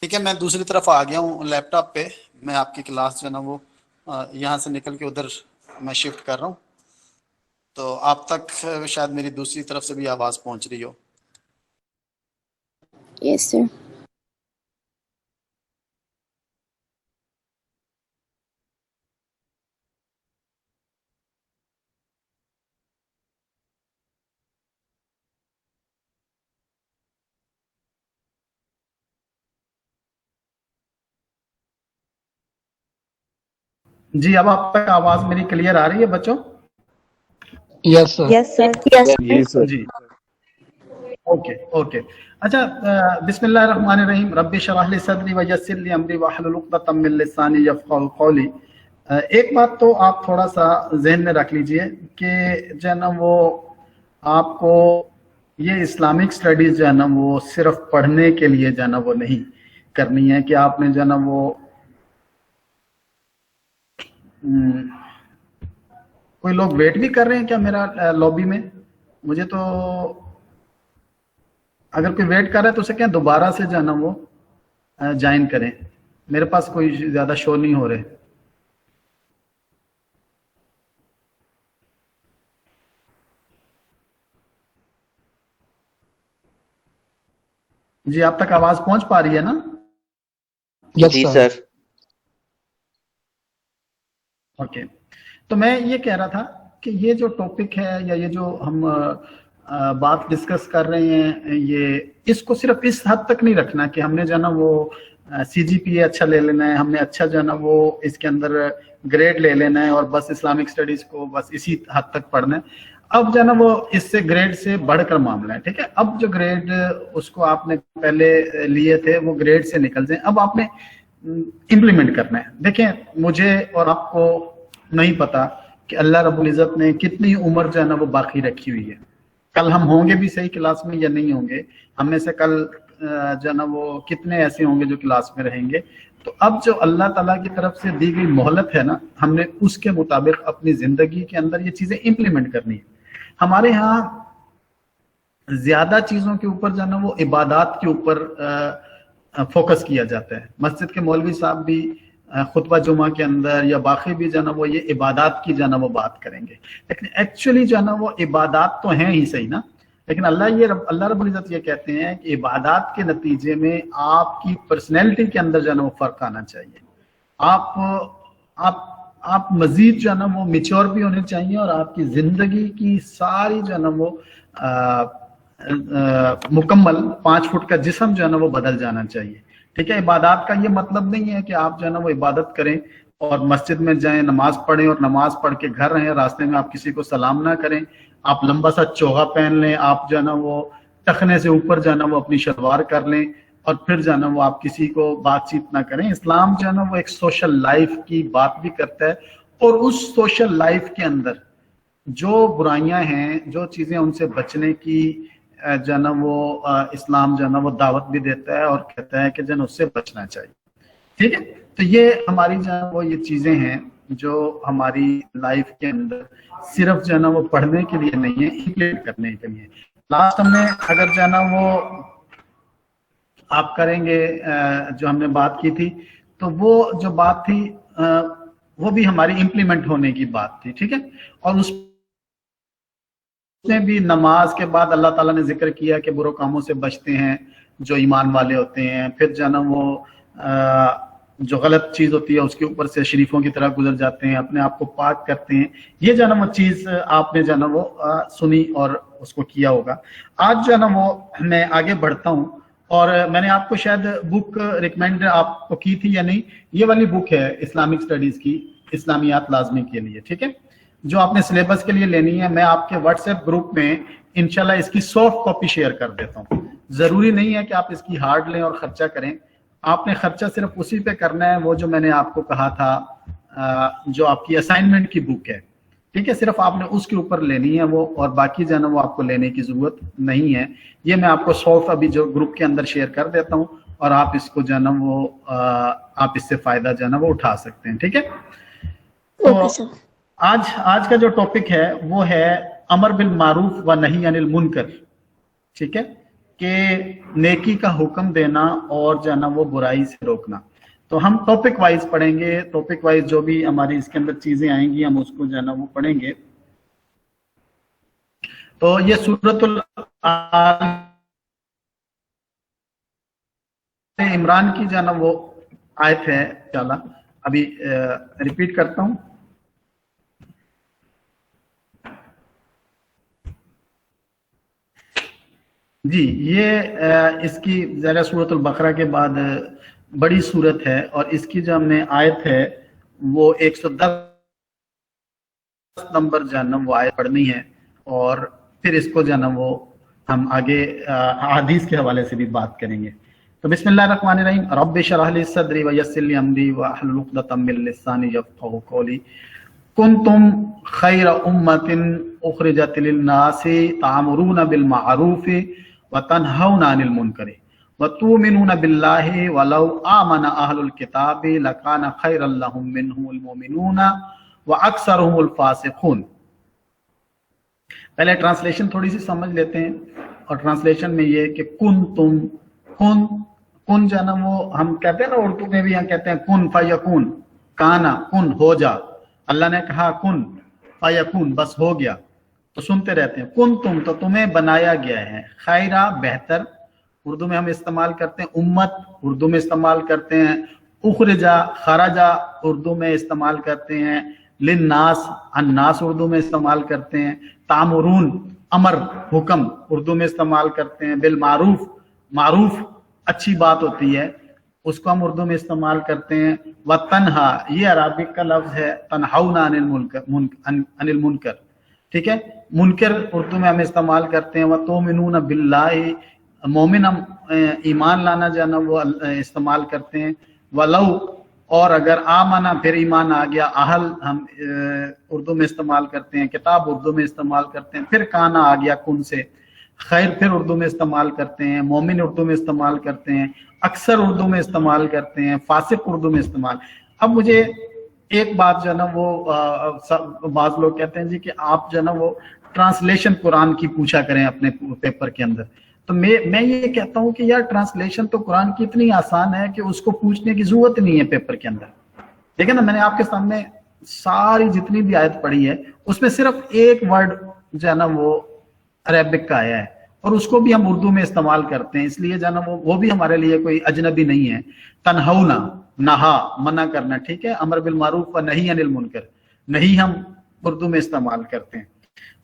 ٹھیک ہے، میں دوسری طرف آ گیا ہوں لیپ ٹاپ پہ. میں آپ کی کلاس جو ہے نا وہ یہاں سے نکل کے ادھر میں شفٹ کر رہا ہوں، تو آپ تک شاید میری دوسری طرف سے بھی آواز پہنچ رہی ہو. یس سر. جی اب آپ تک آواز میری کلیئر آ رہی ہے بچوں؟ یس سر. یس سر. جی اوکے اوکے. اچھا، بسم اللہ الرحمن الرحیم. رب اشرح لی صدری ویسر لی امری واحلل عقدۃ من لسانی یفقہوا قولی. ایک بات تو آپ تھوڑا سا ذہن میں رکھ لیجئے کہ جو ہے نا وہ آپ کو یہ اسلامک سٹڈیز جو ہے نا وہ صرف پڑھنے کے لیے جو ہے نا وہ نہیں کرنی ہے کہ آپ نے جو ہے نا وہ کوئی لوگ ویٹ بھی کر رہے ہیں کیا میرا لابی میں؟ مجھے تو اگر کوئی ویٹ کر رہا ہے تو اسے کہیں دوبارہ سے جو ہے نا وہ جوائن کریں. میرے پاس کوئی زیادہ شو نہیں ہو رہے. جی آپ تک آواز پہنچ پا رہی ہے نا؟ یس سر. اوکے. تو میں یہ کہہ رہا تھا کہ یہ جو ٹاپک ہے یا یہ جو ہم بات ڈسکس کر رہے ہیں، یہ اس کو صرف اس حد تک نہیں رکھنا کہ ہم نے جو ہے نا وہ سی جی پی اے اچھا لے لینا ہے، ہم نے اچھا جو ہے نا وہ اس کے اندر گریڈ لے لینا ہے اور بس اسلامک سٹڈیز کو بس اسی حد تک پڑھنا ہے. اب جو ہے نا وہ اس سے گریڈ سے بڑھ کر معاملہ ہے. ٹھیک ہے، اب جو گریڈ اس کو آپ نے پہلے لیے تھے وہ گریڈ سے نکل جائیں. اب آپ نے امپلیمنٹ کرنا ہے. دیکھیں مجھے اور آپ کو نہیں پتا کہ اللہ رب العزت نے کتنی عمر جو ہے نا وہ باقی رکھی ہوئی ہے. کل ہم ہوں گے بھی صحیح کلاس میں یا نہیں ہوں گے، ہم میں سے کل جو ہے نا وہ کتنے ایسے ہوں گے جو کلاس میں رہیں گے. تو اب جو اللہ تعالیٰ کی طرف سے دی گئی مہلت ہے نا، ہم نے اس کے مطابق اپنی زندگی کے اندر یہ چیزیں امپلیمنٹ کرنی ہے. ہمارے ہاں زیادہ چیزوں کے اوپر جو ہے نا وہ عبادات کے اوپر فوکس کیا جاتا ہے. مسجد کے مولوی صاحب بھی خطبہ جمعہ کے اندر یا باقی بھی جو ہے نا وہ یہ عبادات کی جو ہے نا وہ بات کریں گے، لیکن ایکچولی جو ہے نا وہ عبادات تو ہیں ہی صحیح نا، لیکن اللہ رب العزت یہ کہتے ہیں کہ عبادات کے نتیجے میں آپ کی پرسنالٹی کے اندر جو ہے نا وہ فرق آنا چاہیے. آپ مزید جو ہے نا وہ میچور بھی ہونے چاہیے اور آپ کی زندگی کی ساری جو ہے نا وہ مکمل 5 فٹ کا جسم جو ہے نا وہ بدل جانا چاہیے. ٹھیک ہے، عبادات کا یہ مطلب نہیں ہے کہ آپ جو ہے نا وہ عبادت کریں اور مسجد میں جائیں، نماز پڑھیں اور نماز پڑھ کے گھر رہیں، راستے میں آپ کسی کو سلام نہ کریں، آپ لمبا سا چوغا پہن لیں، آپ جو ہے نا وہ ٹخنے سے اوپر جو ہے نا وہ اپنی شلوار کر لیں اور پھر جو ہے نا وہ آپ کسی کو بات چیت نہ کریں. اسلام جو ہے نا وہ ایک سوشل لائف کی بات بھی کرتا ہے اور اس سوشل لائف کے اندر جو برائیاں ہیں، جو چیزیں ان سے بچنے کی جو ہے نا وہ اسلام جو ہے نا وہ دعوت بھی دیتا ہے اور کہتا ہے کہ جو ہے نا اس سے بچنا چاہیے. ٹھیک ہے، تو یہ ہماری جو ہے وہ یہ چیزیں ہیں جو ہماری لائف کے اندر صرف جو ہے نا وہ پڑھنے کے لیے نہیں ہے، امپلیمنٹ کرنے کے لیے. لاسٹ ہم نے اگر جو ہے نا وہ آپ کریں گے جو ہم نے بات کی تھی، تو وہ جو بات تھی وہ بھی ہماری امپلیمنٹ ہونے کی بات تھی. ٹھیک ہے، اور اس نے بھی نماز کے بعد اللہ تعالیٰ نے ذکر کیا کہ برے کاموں سے بچتے ہیں جو ایمان والے ہوتے ہیں، پھر جو ہے نا وہ جو غلط چیز ہوتی ہے اس کے اوپر سے شریفوں کی طرح گزر جاتے ہیں، اپنے آپ کو پاک کرتے ہیں. یہ جو ہے نا وہ چیز آپ نے جو ہے نا وہ سنی اور اس کو کیا ہوگا. آج جو ہے نا وہ میں آگے بڑھتا ہوں اور میں نے آپ کو شاید بک ریکمینڈ آپ کو کی تھی یا نہیں، یہ والی بک ہے اسلامک سٹڈیز کی، اسلامیات لازمی کے لیے. ٹھیک ہے، جو آپ نے سلیبس کے لیے لینی ہے. میں آپ کے واٹس ایپ گروپ میں انشاءاللہ اس کی سافٹ کاپی شیئر کر دیتا ہوں. ضروری نہیں ہے کہ آپ اس کی ہارڈ لیں اور خرچہ کریں، آپ نے خرچہ صرف اسی پہ کرنا ہے وہ جو میں نے آپ کو کہا تھا جو آپ کی اسائنمنٹ کی بک ہے. ٹھیک ہے، صرف آپ نے اس کے اوپر لینی ہے وہ، اور باقی جو ہے نا وہ آپ کو لینے کی ضرورت نہیں ہے. یہ میں آپ کو سافٹ ابھی جو گروپ کے اندر شیئر کر دیتا ہوں اور آپ اس کو جو ہے نا وہ آپ اس سے فائدہ جو ہے نا وہ اٹھا سکتے ہیں. ٹھیک ہے، تو آج کا جو ٹاپک ہے وہ ہے امر بالمعروف و نہی عن المنکر. ٹھیک ہے، کہ नेकी का हुक्म देना और जो है ना वो बुराई से रोकना। तो हम टॉपिक वाइज पढ़ेंगे, टॉपिक वाइज जो भी हमारी इसके अंदर चीजें आएंगी हम उसको जो है ना वो पढ़ेंगे। तो ये सूरतुल इमरान की जो है ना वो आयत है, इंशाल्लाह अभी रिपीट करता हूं। जी, ये इसकी ज़रा सूरतुल बकरा के बाद बड़ी सूरत है और इसकी जो हमने आयत है वो 110 नंबर जो है ना वो आयत पढ़नी है और फिर इसको जो है ना वो हम आगे हदीस के हवाले से भी बात करेंगे। तो बिस्मिल्लाहिर्रहमानिर्रहीम, रब्बि शरह ली सदरी व यस्सिर ली अमरी वहलुल उक़दतम मिन लिसानी यफ़क़हू क़ौली कुन्तुम खैरा उम्मतिन उख़रिजत लिन्नासि तअमुरूना बिल मअरूफ़ि व तन्हौना अनिल मुनकरि व तु'मिनूना बिल्लाहि वलौ आमना अहलुल किताबि लकाना खैरल लहुम मिनहुमुल मुमिनूना व अक्सरुहुमुल फासिक़ून। पहले ट्रांसलेशन थोड़ी सी समझ लेते हैं और ट्रांसलेशन में ये कि कुन जो है ना वो हम कहते हैं ना उर्दू में भी हम कहते हैं कुन फयकुन, काना कुन हो जा। अल्लाह ने कहा कुन फयकुन, बस हो गया। तो सुनते रहते हैं कुन तुम, तो तुम्हें बनाया गया है। खैरा बेहतर उर्दू में हम इस्तेमाल करते हैं, उम्मत उर्दू में इस्तेमाल करते हैं, उखरजा खराजा उर्दू में इस्तेमाल करते हैं, लिन्नास अन्नास उर्दू में इस्तेमाल करते हैं, तामुरून अमर हुक्म उर्दू में इस्तेमाल करते हैं, बिल मारूफ मारूफ अच्छी बात होती है उसको हम उर्दू में इस्तेमाल करते हैं। व तन्हा ये अरबिक का लफ्ज है, तन्हाउना अनिल मुनकर, ठीक है। मुनकर उर्दू में हम इस्तेमाल करते हैं। व तुमिनूना बिल्लाहि, मोमिन हम ईमान लाना जाना वो इस्तेमाल करते हैं। वलौ और अगर आमना फिर ईमान आ गया, अहल हम उर्दू में इस्तेमाल करते हैं, किताब उर्दू में इस्तेमाल करते हैं, फिर काना आ गया कुन से, खैर फिर उर्दू में इस्तेमाल करते हैं, मोमिन उर्दू में इस्तेमाल करते हैं, अक्सर उर्दू में इस्तेमाल करते हैं, फासिक उर्दू में इस्तेमाल। अब मुझे एक बात जो है ना वो बाज लोग कहते हैं जी कि आप जो है ना वो ट्रांसलेशन कुरान की पूछा करें अपने पेपर के अंदर। तो मैं ये कहता हूँ कि यार ट्रांसलेशन तो कुरान की इतनी आसान है कि उसको पूछने की जरूरत नहीं है पेपर के अंदर। देखिए ना, मैंने आपके सामने सारी जितनी भी आयत पढ़ी है उसमें सिर्फ एक वर्ड जो है ना वो अरेबिक का आया है और उसको भी हम उर्दू में इस्तेमाल करते हैं, इसलिए जो है ना वो भी हमारे लिए कोई अजनबी नहीं है। तन्हौना नहा मना करना, ठीक है, अमर बिल मारूफ व नही अनिल मुनकर, नहीं हम उर्दू में इस्तेमाल करते हैं।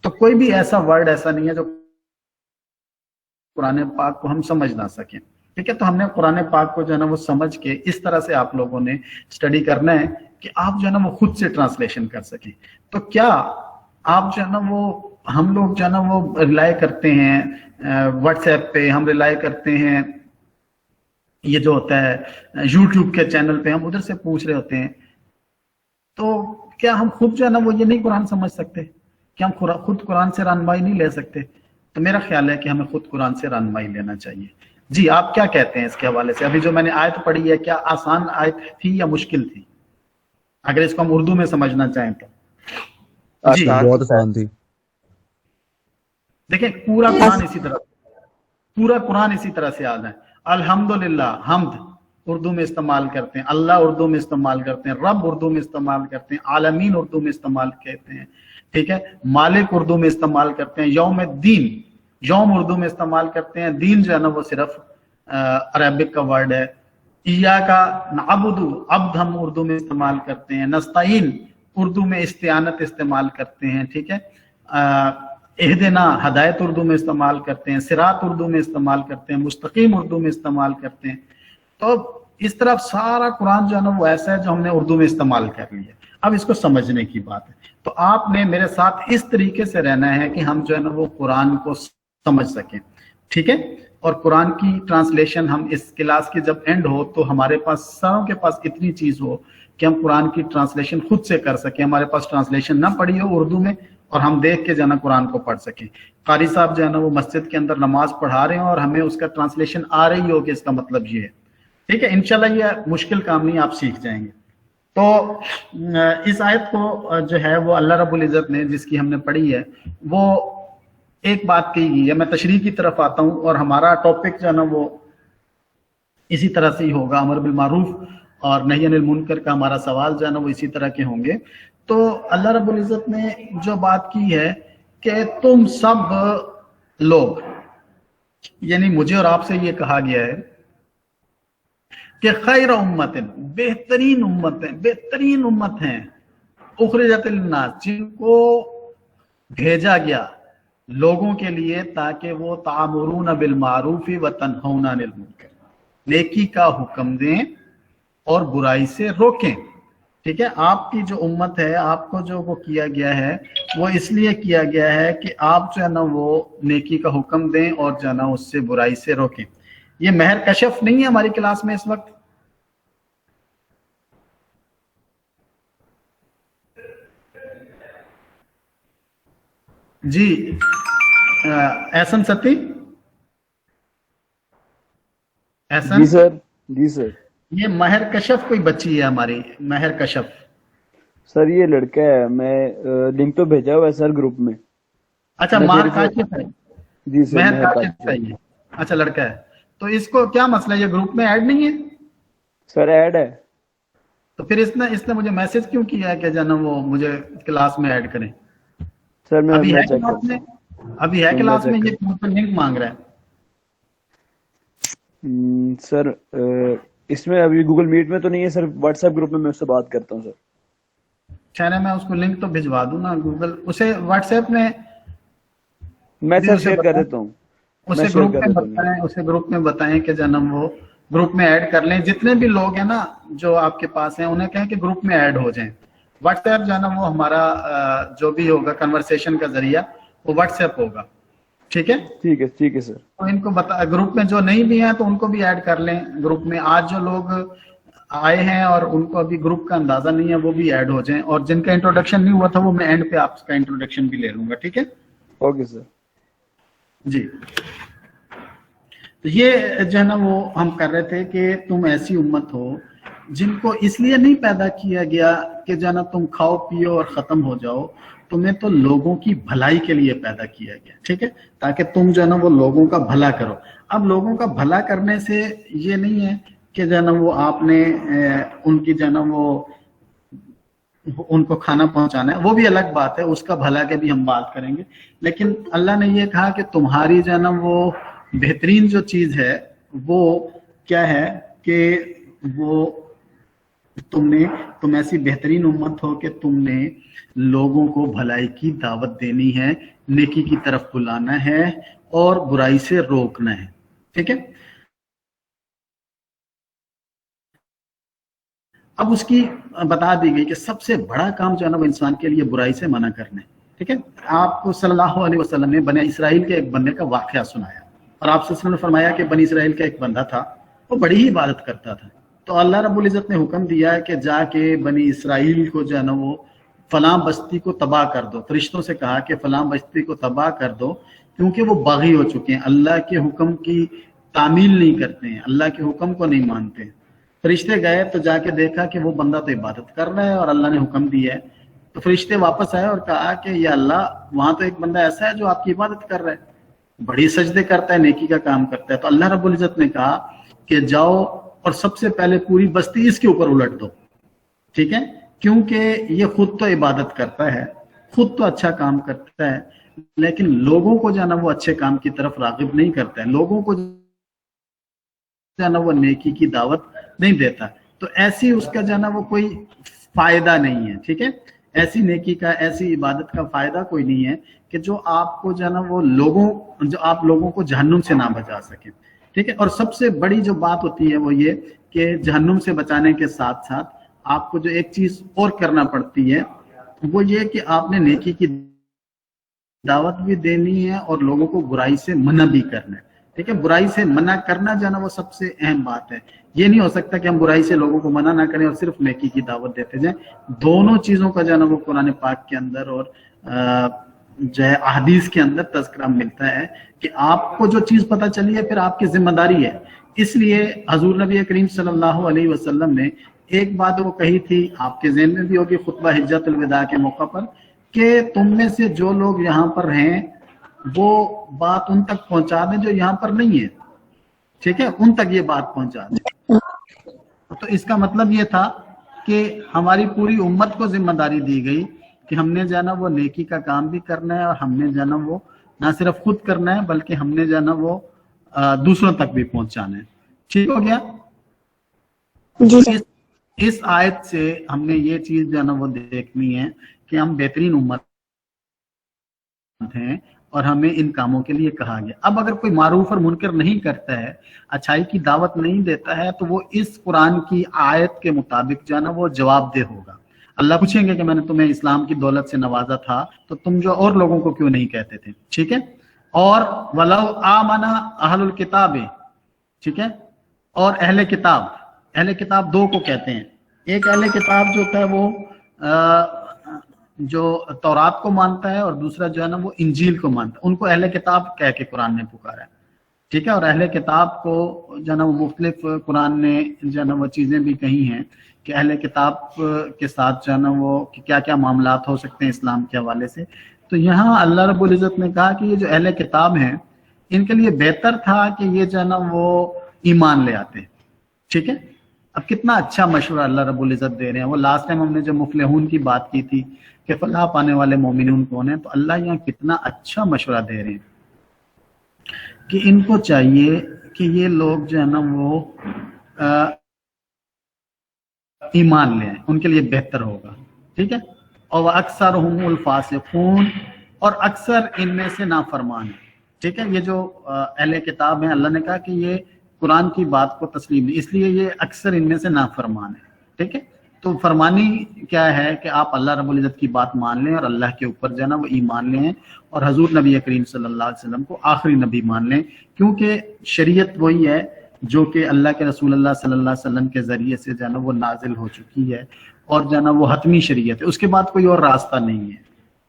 तो कोई भी ऐसा वर्ड ऐसा नहीं है जो कुरान पाक को हम समझ ना सकें, ठीक है। तो हमने कुरान पाक को जो है ना वो समझ के इस तरह से आप लोगों ने स्टडी करना है कि आप जो है ना वो खुद से ट्रांसलेशन कर सकें। तो क्या आप जो है ना वो हम लोग जो है ना वो रिलाय करते हैं व्हाट्सएप पे, हम रिलाय करते हैं ये जो होता है यूट्यूब के चैनल पे, हम उधर से पूछ रहे होते हैं। तो क्या हम खुद जो है ना वो ये नहीं कुरान समझ सकते? क्या हम खुद कुरान से रहनुमाई नहीं ले सकते? तो मेरा ख्याल है कि हमें खुद कुरान से रहनुमाई लेना चाहिए। जी, आप क्या कहते हैं इसके हवाले से? अभी जो मैंने आयत पढ़ी है क्या आसान आयत थी या मुश्किल थी, अगर इसको हम उर्दू में समझना चाहें तो? जी बहुत आसान थी। देखिए पूरा कुरान इसी तरह से आता है। अल्हम्दुलिल्लाह, हम्द उर्दू में इस्तेमाल करते हैं, अल्लाह उर्दू में इस्तेमाल करते हैं, रब उर्दू में इस्तेमाल करते हैं, आलमीन उर्दू में इस्तेमाल करते हैं, ठीक है, मालिक उर्दू में इस्तेमाल करते हैं, यौम दीन यौम उर्दू में इस्तेमाल करते हैं, दीन जो है ना वो सिर्फ अरबिक का वर्ड है। इय्याका नअबुदु, अब्द हम उर्दू में इस्तेमाल करते हैं, नस्तईन उर्दू में इस्तिआनत इस्तेमाल करते हैं, ठीक है, इहदिना हदायत उर्दू में इस्तेमाल करते हैं, सिरात उर्दू में इस्तेमाल करते हैं, मुस्तकीम उर्दू में इस्तेमाल करते हैं। तो इस तरफ सारा कुरान जो है ना वो ऐसा है जो हमने उर्दू में इस्तेमाल कर लिया। अब इसको समझने की बात है। तो आपने मेरे साथ इस तरीके से रहना है कि हम जो है ना वो कुरान को समझ सकें, ठीक है। और कुरान की ट्रांसलेशन हम इस क्लास की जब एंड हो तो हमारे पास सबों के पास इतनी चीज हो कि हम कुरान की ट्रांसलेशन खुद से कर सकें, हमारे पास ट्रांसलेशन ना पड़ी हो उर्दू में और हम देख के जो है ना कुरान को पढ़ सकें। कारी साहब जो है ना वो मस्जिद के अंदर नमाज पढ़ा रहे हैं और हमें उसका ट्रांसलेशन आ रही हो कि इसका मतलब ये है, ठीक है। इंशाल्लाह ये मुश्किल काम नहीं, आप सीख जाएंगे। तो इस आयत को जो है वो अल्लाह रब्बुल इज़्ज़त ने जिसकी हमने पढ़ी है वो एक बात कही गई है, मैं तशरीह की तरफ आता हूँ और हमारा टॉपिक जो है ना वो इसी तरह से ही होगा, अमर बिल मारूफ और नही अनिल मुनकर का हमारा सवाल जो है ना वो इसी तरह के होंगे। तो अल्लाह रब्बुल इज़्ज़त ने जो बात की है कि तुम सब लोग, यानी मुझे और आपसे ये कहा गया है कि खैर उम्मतिन, बेहतरीन उम्मत हैं उखरिजत लिन्नास, जिनको भेजा गया लोगों के लिए ताकि वो तामुरून बिल मारूफी व तनहौना अनिल मुनकर, नेकी का हुक्म दें और बुराई से रोकें। ठीक है, आपकी जो उम्मत है, आपको जो वो किया गया है वो इसलिए किया गया है कि आप जो है ना वो नेकी का हुक्म दें और जो है ना उससे बुराई से रोकें। ये महर कशफ नहीं है हमारी क्लास में इस वक्त? जी एहसन सती, एहसन जी सर, जी सर। ये महर कशफ कोई बच्ची है हमारी, महर कशफ? सर ये लड़का है, मैं लिंक तो भेजा हुआ है सर ग्रुप में। अच्छा, महर काशिफ है? जी सर, महर काशिफ है ये। अच्छा, लड़का है, तो इसको क्या मसला है, ये ग्रुप में ऐड नहीं है? सर ऐड है। तो फिर इसने मुझे मैसेज क्यों किया है कि जाना वो मुझे क्लास में ऐड करें? सर मैं अभी है चेक क्लास में, अभी है क्लास में, ये कौन सा लिंक मांग रहा है? सर इसमें अभी गूगल मीट में तो नहीं है सर, व्हाट्सएप ग्रुप में मैं उससे बात करता हूँ सर। चैनल में उसको लिंक तो भिजवा दूं ना, गूगल उसे व्हाट्सएप में मैं सर शेयर कर देता हूँ, उसे ग्रुप में बताएं कि जन्म वो ग्रुप में ऐड कर लें। जितने भी लोग हैं ना जो आपके पास हैं उन्हें कहें कि ग्रुप में ऐड हो जाएं। व्हाट्सएप जो है ना वो हमारा जो भी होगा कन्वर्सेशन का जरिया वो व्हाट्सएप होगा। ठीक है, ठीक है सर। तो इनको बता, ग्रुप में जो नहीं भी हैं तो उनको भी ऐड कर लें ग्रुप में। आज जो लोग आए हैं और उनको अभी ग्रुप का अंदाजा नहीं है वो भी ऐड हो जाएं, और जिनका इंट्रोडक्शन नहीं हुआ था वो मैं एंड पे आपका इंट्रोडक्शन भी ले लूंगा। ठीक है, ओके सर जी। तो ये जो है ना वो हम कर रहे थे कि तुम ऐसी उम्मत हो जिनको इसलिए नहीं पैदा किया गया कि जो है ना तुम खाओ पियो और खत्म हो जाओ, तुम्हें तो लोगों की भलाई के लिए पैदा किया गया। ठीक है, ताकि तुम जो है ना वो लोगों का भला करो। अब लोगों का भला करने से ये नहीं है कि जो है ना वो आपने उनकी जो है ना वो उनको खाना पहुंचाना है, वो भी अलग बात है, उसका भला के भी हम बात करेंगे। लेकिन अल्लाह ने ये कहा कि तुम्हारी जो है ना वो बेहतरीन जो चीज है वो क्या है कि वो तुम ऐसी बेहतरीन उम्मत हो कि तुमने लोगों को भलाई की दावत देनी है, नेकी की तरफ बुलाना है और बुराई से रोकना है। ठीक है, अब उसकी बता दी गई कि सबसे बड़ा काम जो है ना वो इंसान के लिए बुराई से मना करना है। ठीक है, आपको सल्लल्लाहु अलैहि वसल्लम ने बनी इसराइल के एक बंदे का वाकया सुनाया और आप सल्लल्लाहु अलैहि वसल्लम ने फरमाया कि बनी इसराइल का एक बंदा था, वो बड़ी ही इबादत करता था। तो अल्लाह रब्बुल इज़्ज़त ने हुक्म दिया है कि जाके बनी इसराइल को जो है ना वो फलां बस्ती को तबाह कर दो। फरिश्तों से कहा कि फलां बस्ती को तबाह कर दो क्योंकि वो बागी हो चुके हैं, अल्लाह के हुक्म की तामील नहीं करते हैं, अल्लाह के हुक्म को नहीं मानते हैं। फरिश्ते गए तो जाके देखा कि वो बंदा तो इबादत कर रहा है और अल्लाह ने हुक्म दिया है। तो फरिश्ते वापस आए और कहा कि या अल्लाह, वहां तो एक बंदा ऐसा है जो आपकी इबादत कर रहा है, बड़ी सजदे करता है, नेकी का काम करता है। तो अल्लाह रब्बुल इज़्ज़त ने कहा कि जाओ और सबसे पहले पूरी बस्ती इसके ऊपर उलट दो। ठीक है, क्योंकि ये खुद तो इबादत करता है, खुद तो अच्छा काम करता है, लेकिन लोगों को जाना वो अच्छे काम की तरफ रागिब नहीं करता है, लोगों को जाना वो नेकी की दावत नहीं देता। तो ऐसी उसका जाना वो कोई फायदा नहीं है। ठीक है, ऐसी नेकी का, ऐसी इबादत का फायदा कोई नहीं है कि जो आपको जाना वो जो आप लोगों को जहन्नुम से ना बचा सके। ठीक है, और सबसे बड़ी जो बात होती है वो ये कि जहन्नुम से बचाने के साथ साथ आपको जो एक चीज और करना पड़ती है वो ये कि आपने नेकी की दावत भी देनी है और लोगों को बुराई से मना भी करना है। ठीक है, बुराई से मना करना जो है ना वो सबसे अहम बात है। ये नहीं हो सकता कि हम बुराई से लोगों को मना ना करें और सिर्फ नेकी की दावत देते जाएं। दोनों चीजों का जो है ना वो कुरान पाक के अंदर और जो है अहदीस के अंदर तज़किरा मिलता है कि आपको जो चीज पता चली है फिर आपकी जिम्मेदारी है। इसलिए हजूर नबी करीम सल्लल्लाहु अलैहि वसल्लम ने एक बात वो कही थी, आपके ज़हन में भी होगी, खुतबा हिज्जतुल विदा के मौका पर, कि तुम में से जो लोग यहाँ पर हैं وہ بات ان تک پہنچا دیں جو یہاں پر نہیں ہے, ٹھیک ہے, ان تک یہ بات پہنچا دیں. تو اس کا مطلب یہ تھا کہ ہماری پوری امت کو ذمہ داری دی گئی کہ ہم نے جو ہے نا وہ نیکی کا کام بھی کرنا ہے, اور ہم نے جو ہے نا وہ نہ صرف خود کرنا ہے بلکہ ہم نے جو ہے نا وہ دوسروں تک بھی پہنچانا ہے. ٹھیک ہو گیا؟ جی سر. اس آیت سے ہم نے یہ چیز جو ہے نا وہ دیکھنی ہے کہ ہم بہترین امت ہیں اور ہمیں ان کاموں کے لیے کہا گیا. اب اگر کوئی معروف اور منکر نہیں کرتا ہے, اچھائی کی دعوت نہیں دیتا ہے, تو وہ اس قرآن کی آیت کے مطابق جو ہے نا وہ جواب دہ ہوگا. اللہ پوچھیں گے کہ میں نے تمہیں اسلام کی دولت سے نوازا تھا تو تم جو اور لوگوں کو کیوں نہیں کہتے تھے. ٹھیک ہے. اور وَلَوْ آمَنَ أَهْلُ الْكِتَابِ, ٹھیک ہے, اور اہل کتاب, اہل کتاب دو کو کہتے ہیں. ایک اہل کتاب جو ہوتا ہے وہ جو تورات کو مانتا ہے, اور دوسرا جو ہے نا وہ انجیل کو مانتا ہے. ان کو اہل کتاب کہہ کے قرآن نے پکارا ہے. ٹھیک ہے. اور اہل کتاب کو جو ہے نا وہ مختلف قرآن نے جو ہے نا وہ چیزیں بھی کہی ہیں کہ اہل کتاب کے ساتھ جو ہے نا وہ کیا کیا معاملات ہو سکتے ہیں اسلام کے حوالے سے. تو یہاں اللہ رب العزت نے کہا کہ یہ جو اہل کتاب ہیں ان کے لیے بہتر تھا کہ یہ جو ہے نا وہ ایمان لے آتے. ٹھیک ہے. اب کتنا اچھا مشورہ اللہ رب العزت دے رہے ہیں. وہ لاسٹ ٹائم ہم نے جو مفلحون کی بات کی تھی کہ فلاح پانے والے مومنون کون ہیں, تو اللہ یہاں کتنا اچھا مشورہ دے رہے ہیں کہ ان کو چاہیے کہ یہ لوگ جو ہے نا وہ ایمان لے آئیں, ان کے لیے بہتر ہوگا. ٹھیک ہے. اور اکثرهم الفاسقون, اور اکثر ان میں سے نافرمان ہیں. ٹھیک ہے. یہ جو اہل کتاب ہیں اللہ نے کہا کہ یہ قرآن کی بات کو تسلیم نہیں, اس لیے یہ اکثر ان میں سے نافرمان ہے. ٹھیک ہے. تو فرمانی کیا ہے کہ آپ اللہ رب العزت کی بات مان لیں اور اللہ کے اوپر جو ہے نا وہ ایمان لیں, اور حضور نبی کریم صلی اللہ علیہ وسلم کو آخری نبی مان لیں, کیونکہ شریعت وہی ہے جو کہ اللہ کے رسول اللہ صلی اللہ علیہ وسلم کے ذریعے سے جو ہے نا وہ نازل ہو چکی ہے, اور جو ہے نا وہ حتمی شریعت ہے. اس کے بعد کوئی اور راستہ نہیں ہے.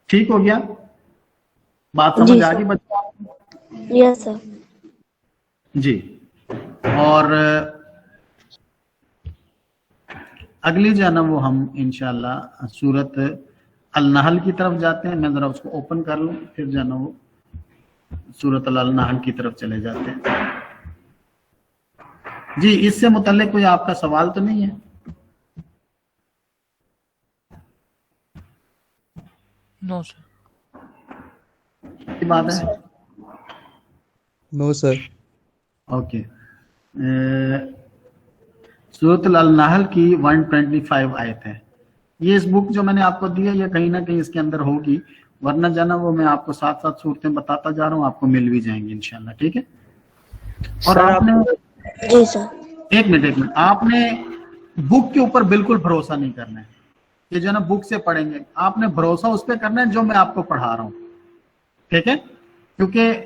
ٹھیک ہو گیا؟ بات سمجھ آ گئی بچوں؟ یس سر. جی. اور اگلی جو ہے نا وہ ہم انشاءاللہ سورت النحل کی طرف جاتے ہیں. میں ذرا اس کو اوپن کر لوں, پھر جو ہے نا وہ سورت النحل کی طرف چلے جاتے ہیں. جی, اس سے متعلق کوئی آپ کا سوال تو نہیں ہے؟ نو سر. بات ہے. نو سر. اوکے. سورۃ النحل کی 125 آیت ہے. یہ اس بک جو میں نے آپ کو دی ہے یہ کہیں نہ کہیں اس کے اندر ہوگی, ورنہ جانا وہ میں آپ کو ساتھ ساتھ صورتیں بتاتا جا رہا ہوں, آپ کو مل بھی جائیں گی انشاءاللہ. ٹھیک ہے. اور آپ نے جی سر. ایک منٹ, آپ نے بک کے اوپر بالکل بھروسہ نہیں کرنا ہے کہ جو ہے نا بک سے پڑھیں گے. آپ نے بھروسہ اس پہ کرنا ہے جو میں آپ کو پڑھا رہا ہوں. ٹھیک ہے. کیونکہ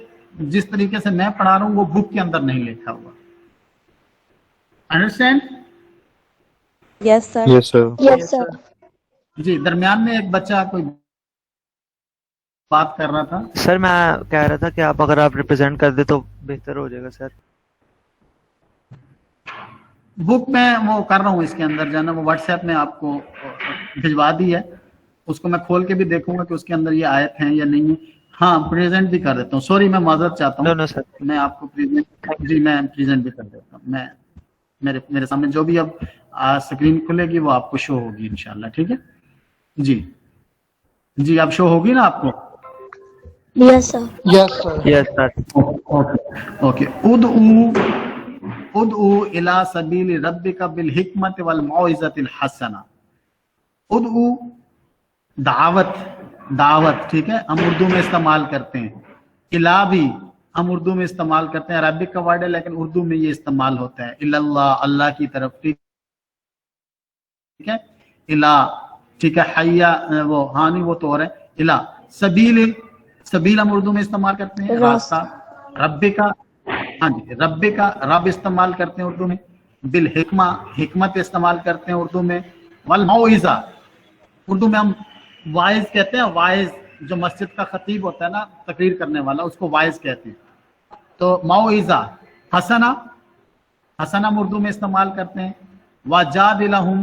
جس طریقے سے میں پڑھا رہا ہوں وہ بک کے اندر نہیں لکھا ہوا. انڈرسٹینڈ؟ یس سر. یس سر. یس سر. جی, درمیان میں ایک بچہ کوئی بات کر رہا تھا. سر میں کہہ رہا تھا کہ آپ اگر آپ ریپرزینٹ کر دیں تو بہتر ہو جائے گا سر. بک میں وہ کر رہا ہوں, اس کے اندر جو ہے نا وہ واٹس ایپ میں آپ کو بھجوا دی ہے, اس کو میں کھول کے بھی دیکھوں گا کہ اس کے اندر یہ آیت ہیں یا نہیں ہے. ہاں, پریزنٹ بھی کر دیتا ہوں. سوری, میں معذرت چاہتا ہوں. نو سر. میں آپ کو جی میں پریزنٹ بھی کر دیتا ہوں. میں میرے سامنے جو بھی اب اسکرین کھلے گی وہ آپ کو شو ہوگی انشاءاللہ. ٹھیک ہے. جی جی, اب شو ہوگی نا آپ کو؟ یس سر. Yes, sir. یس سر. اوکے. ادعو الی سبیل ربک بالحکمت والموعظۃ الحسنہ. ادعو دعوت. ٹھیک ہے. ہم اردو میں استعمال کرتے ہیں. الا بھی ہم اردو میں استعمال کرتے ہیں, عربک کا ورڈ ہے لیکن اردو میں یہ استعمال ہوتا ہے. اللہ, اللہ کی طرف. ٹھیک ہے. الا. ٹھیک ہے. حیا وہ ہاں نہیں وہ تو اور ہے. الا سبیل ہم اردو میں استعمال کرتے ہیں, راستہ. ربک, ہاں جی, رب کا رب استعمال کرتے ہیں اردو میں. بالحکمہ, حکمت استعمال کرتے ہیں اردو میں. والموعظہ, اردو میں ہم واعظ کہتے ہیں. واعظ جو مسجد کا خطیب ہوتا ہے نا, تقریر کرنے والا, اس کو واعظ کہتے ہیں. تو موعظہ. حسنہ ہم اردو میں استعمال کرتے ہیں. وجادلہم.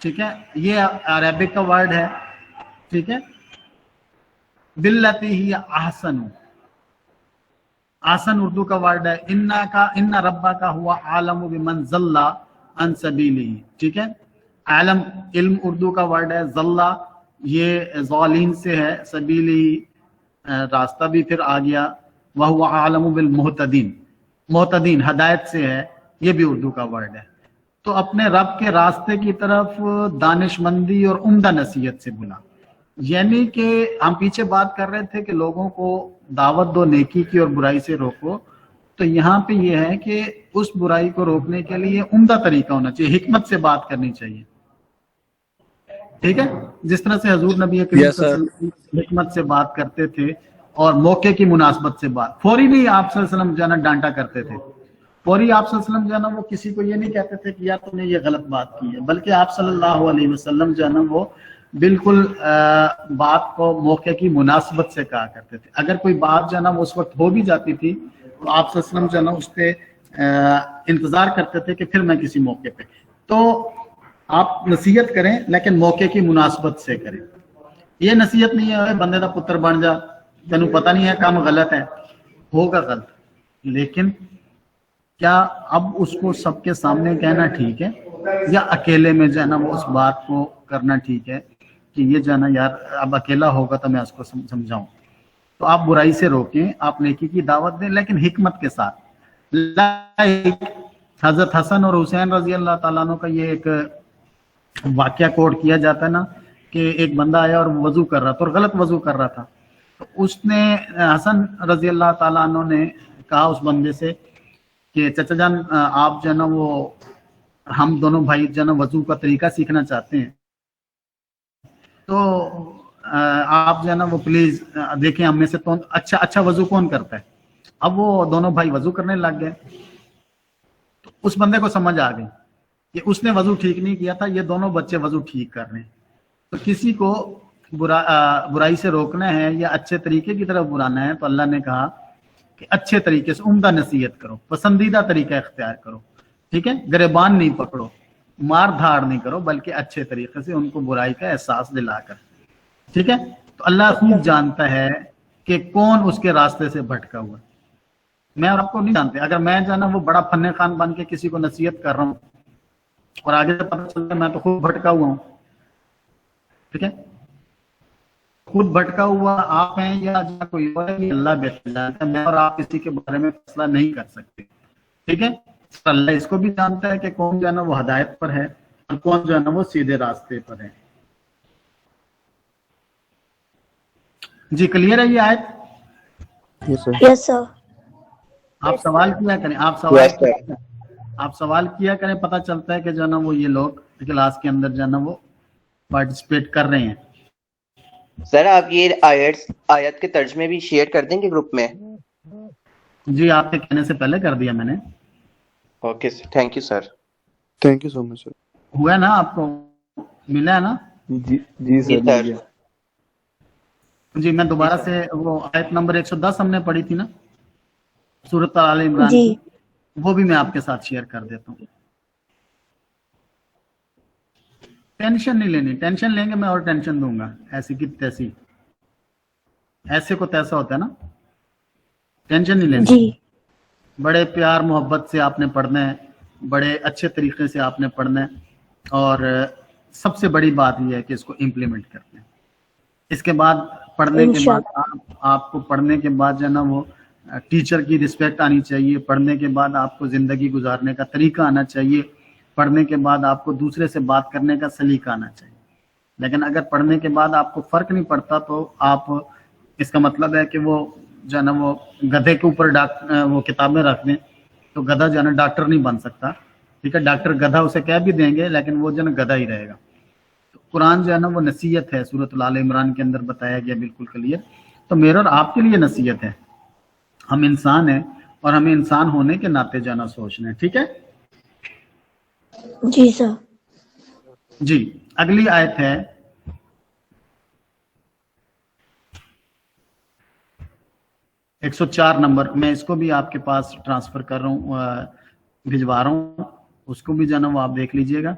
ٹھیک ہے. یہ عربک کا ورڈ ہے. ٹھیک ہے. बिल्लती ही ahsan, आसन उर्दू का वर्ड है, इन्ना रब्बा का हुआ आलम बिमन जल्ला अन सबीली, ठीक है। आलम इल्म उर्दू का वर्ड है, जल्ला ये ज़ालिन से है, सबीली रास्ता भी फिर आ गया, वह हुआ आलम बिल मुहतदीन, मुहतदीन हदायत से है, ये भी उर्दू का वर्ड है। तो अपने रब के रास्ते की तरफ दानिशमंदी और उम्दा नसीहत से बुला, यानी कि हम पीछे बात कर रहे थे कि लोगों को दावत दो नेकी की और बुराई से रोको, तो यहाँ पे ये है कि उस बुराई को रोकने के लिए उम्दा तरीका होना चाहिए, हिकमत से बात करनी चाहिए, ठीक है। जिस तरह से हजूर नबी करीम सल्लल्लाहु अलैहि वसल्लम हिकमत से बात करते थे और मौके की मुनासबत से बात, फौरी नहीं आप सल्लल्लाहु अलैहि वसल्लम जो है ना डांटा करते थे, फौरी आप सल्लल्लाहु अलैहि वसल्लम जो है ना वो किसी को ये नहीं कहते थे कि यार तुमने ये गलत बात की है, बल्कि आप सल्लल्लाहु अलैहि वसल्लम जो है ना वो बिल्कुल बात को मौके की मुनासबत से कहा करते थे। अगर कोई बात जो है ना वो उस वक्त हो भी जाती थी तो आप सल्लल्लाहु अलैहि वसल्लम जो है ना उस पर इंतजार करते थे कि फिर मैं किसी मौके पे, तो आप नसीहत करें लेकिन मौके की मुनासबत से करें। ये नसीहत नहीं है बंदे का पुत्र बन जा, तेनू पता नहीं है काम गलत है, होगा गलत, लेकिन क्या अब उसको सबके सामने कहना ठीक है या अकेले में जो है ना वो उस बात को करना ठीक है कि ये जो है ना यार अब अकेला होगा तो मैं उसको समझाऊं। तो आप बुराई से रोकें, आप नेकी की दावत दें लेकिन हिकमत के साथ। हजरत हसन और हुसैन रजी अल्लाह ताला अन्हु का ये एक वाकया कोट किया जाता है ना कि एक बंदा आया और वजू कर रहा था और गलत वजू कर रहा था, तो उसने हसन रजी अल्लाह ताला अन्हु ने कहा उस बंदे से कि चाचा जान आप जो है ना वो हम दोनों भाई जो है ना वजू का तरीका सीखना चाहते हैं, तो आप जो है ना वो प्लीज देखें हम में से तो अच्छा वजू कौन करता है। अब वो दोनों भाई वजू करने लग गए, तो उस बंदे को समझ आ गई कि उसने वजू ठीक नहीं किया था, ये दोनों बच्चे वजू ठीक कर रहे हैं। तो किसी को बुराई से रोकना है या अच्छे तरीके की तरफ बुलाना है तो अल्लाह ने कहा कि अच्छे तरीके से उम्दा नसीहत करो, पसंदीदा तरीका इख्तियार करो, ठीक है। गिरबान नहीं पकड़ो, मार धाड़ नहीं करो, बल्कि अच्छे तरीके से उनको बुराई का एहसास दिलाकर, ठीक है। तो अल्लाह खूब जानता है कि कौन उसके रास्ते से भटका हुआ। मैं और आपको नहीं जानते, अगर मैं जो है ना वो बड़ा फन्ने खान बन के किसी को नसीहत कर रहा हूँ और आगे से पता चलता है मैं तो खुद भटका हुआ हूँ, ठीक है। खुद भटका हुआ आप हैं या कोई और है, अल्लाह बेहतर जानता है, मैं और आप किसी के बारे में फैसला नहीं कर सकते, ठीक है। अल्लाह इसको भी जानता है कि कौन जो है ना वो हदायत पर है और कौन जो है ना वो सीधे रास्ते पर है। जी क्लियर है ये आयत? Yes sir. आप सवाल किया करें, आप सवाल किया करें, पता चलता है कि जो है ना वो ये लोग क्लास के अंदर जो है ना वो पार्टिसिपेट कर रहे हैं। सर आप ये आयत के तर्जमे भी शेयर कर देंगे ग्रुप में? जी आपके कहने से पहले कर दिया मैंने। Okay sir, thank you sir. Thank you so much sir. हुआ ना, आपको मिला है ना? जी सर। जी मैं दोबारा से वो आयत नंबर 110 हमने पढ़ी थी ना सूरत आल इमरान की, वो भी मैं आपके साथ शेयर कर देता हूँ। टेंशन नहीं लेनी, टेंशन लेंगे मैं और टेंशन दूंगा, ऐसी की तैसी, ऐसे को तैसा होता है ना, टेंशन नहीं लेनी जी। बड़े प्यार मोहब्बत से आपने पढ़ना है, बड़े अच्छे तरीके से आपने पढ़ना है, और सबसे बड़ी बात यह है कि इसको इम्प्लीमेंट करते हैं। इसके बाद पढ़ने के बाद आपको पढ़ने के बाद जो है ना वो टीचर की रिस्पेक्ट आनी चाहिए, पढ़ने के बाद आपको जिंदगी गुजारने का तरीका आना चाहिए, पढ़ने के बाद आपको दूसरे से बात करने का सलीका आना चाहिए। लेकिन अगर पढ़ने के बाद आपको फर्क नहीं पड़ता तो आप, इसका मतलब है कि वो जो है ना वो गधे के ऊपर वो किताबें रख दें तो गधा जो है ना डॉक्टर नहीं बन सकता, ठीक है। डॉक्टर गधा उसे कह भी देंगे लेकिन वो जो है ना गधा ही रहेगा। तो कुरान जो है ना वो नसीहत है, सूरत आल इमरान के अंदर बताया गया बिल्कुल क्लियर। तो मेरा और आपके लिए नसीहत है, हम इंसान हैं और हमें इंसान होने के नाते जाना सोचना है, ठीक है जी सर। जी अगली आयत है 104 नंबर, मैं इसको भी आपके पास ट्रांसफर कर रहा हूँ, भिजवा रहा हूँ, उसको भी जाना वो आप देख लीजिएगा।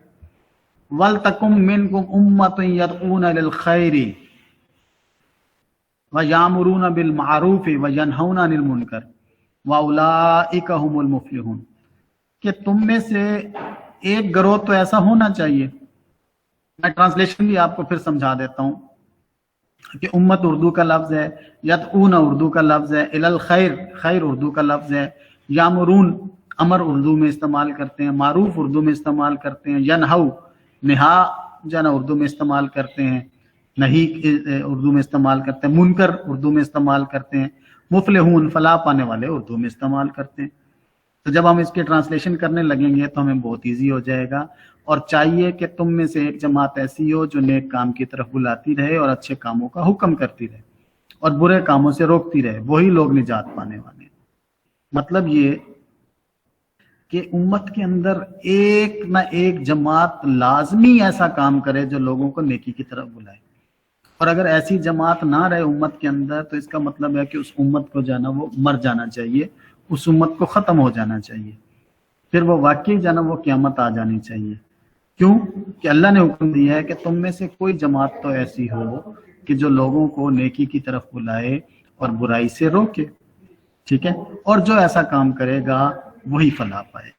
वल तकुम मिनकुम उम्मतुन यदऊना लिल खैरी, व यामुरून बिल मारूफ व यनहौना अनिल मुनकर व उलाइका हुमुल मुफलिहून, कि तुम में से एक गिरोह तो ऐसा होना चाहिए। मैं ट्रांसलेशन भी आपको फिर समझा देता हूँ कि उम्मत उर्दू का लफ्ज है, यदऊन उर्दू का लफ्ज है, इलल खैर खैर उर्दू का लफ्ज है, यामुरून अमर उर्दू में इस्तेमाल करते हैं, मारूफ उर्दू में इस्तेमाल करते हैं, यनहौ निहा जना उर्दू में इस्तेमाल करते हैं, नहीं उर्दू में इस्तेमाल करते हैं, मुनकर उर्दू में इस्तेमाल करते हैं, मुफलिहून फलाह पाने वाले उर्दू में इस्तेमाल करते हैं। तो जब हम इसके ट्रांसलेशन करने लगेंगे तो हमें बहुत इजी हो जाएगा। और चाहिए कि तुम में से एक जमात ऐसी हो जो नेक काम की तरफ बुलाती रहे और अच्छे कामों का हुक्म करती रहे और बुरे कामों से रोकती रहे, वही लोग निजात पाने वाले हैं। मतलब ये कि उम्मत के अंदर एक ना एक जमात लाजमी ऐसा काम करे जो लोगों को नेकी की तरफ बुलाए, और अगर ऐसी जमात ना रहे उम्मत के अंदर तो इसका मतलब है कि उस उम्मत को जाना वो मर जाना चाहिए, उस उम्मत को खत्म हो जाना चाहिए, फिर वो वाकई जाना वो क़यामत आ जानी चाहिए। क्यों कि अल्लाह ने हुक्म दिया है कि तुम में से कोई जमात तो ऐसी हो कि जो लोगों को नेकी की तरफ बुलाए और बुराई से रोके, ठीक है, और जो ऐसा काम करेगा वही फलाह पाए,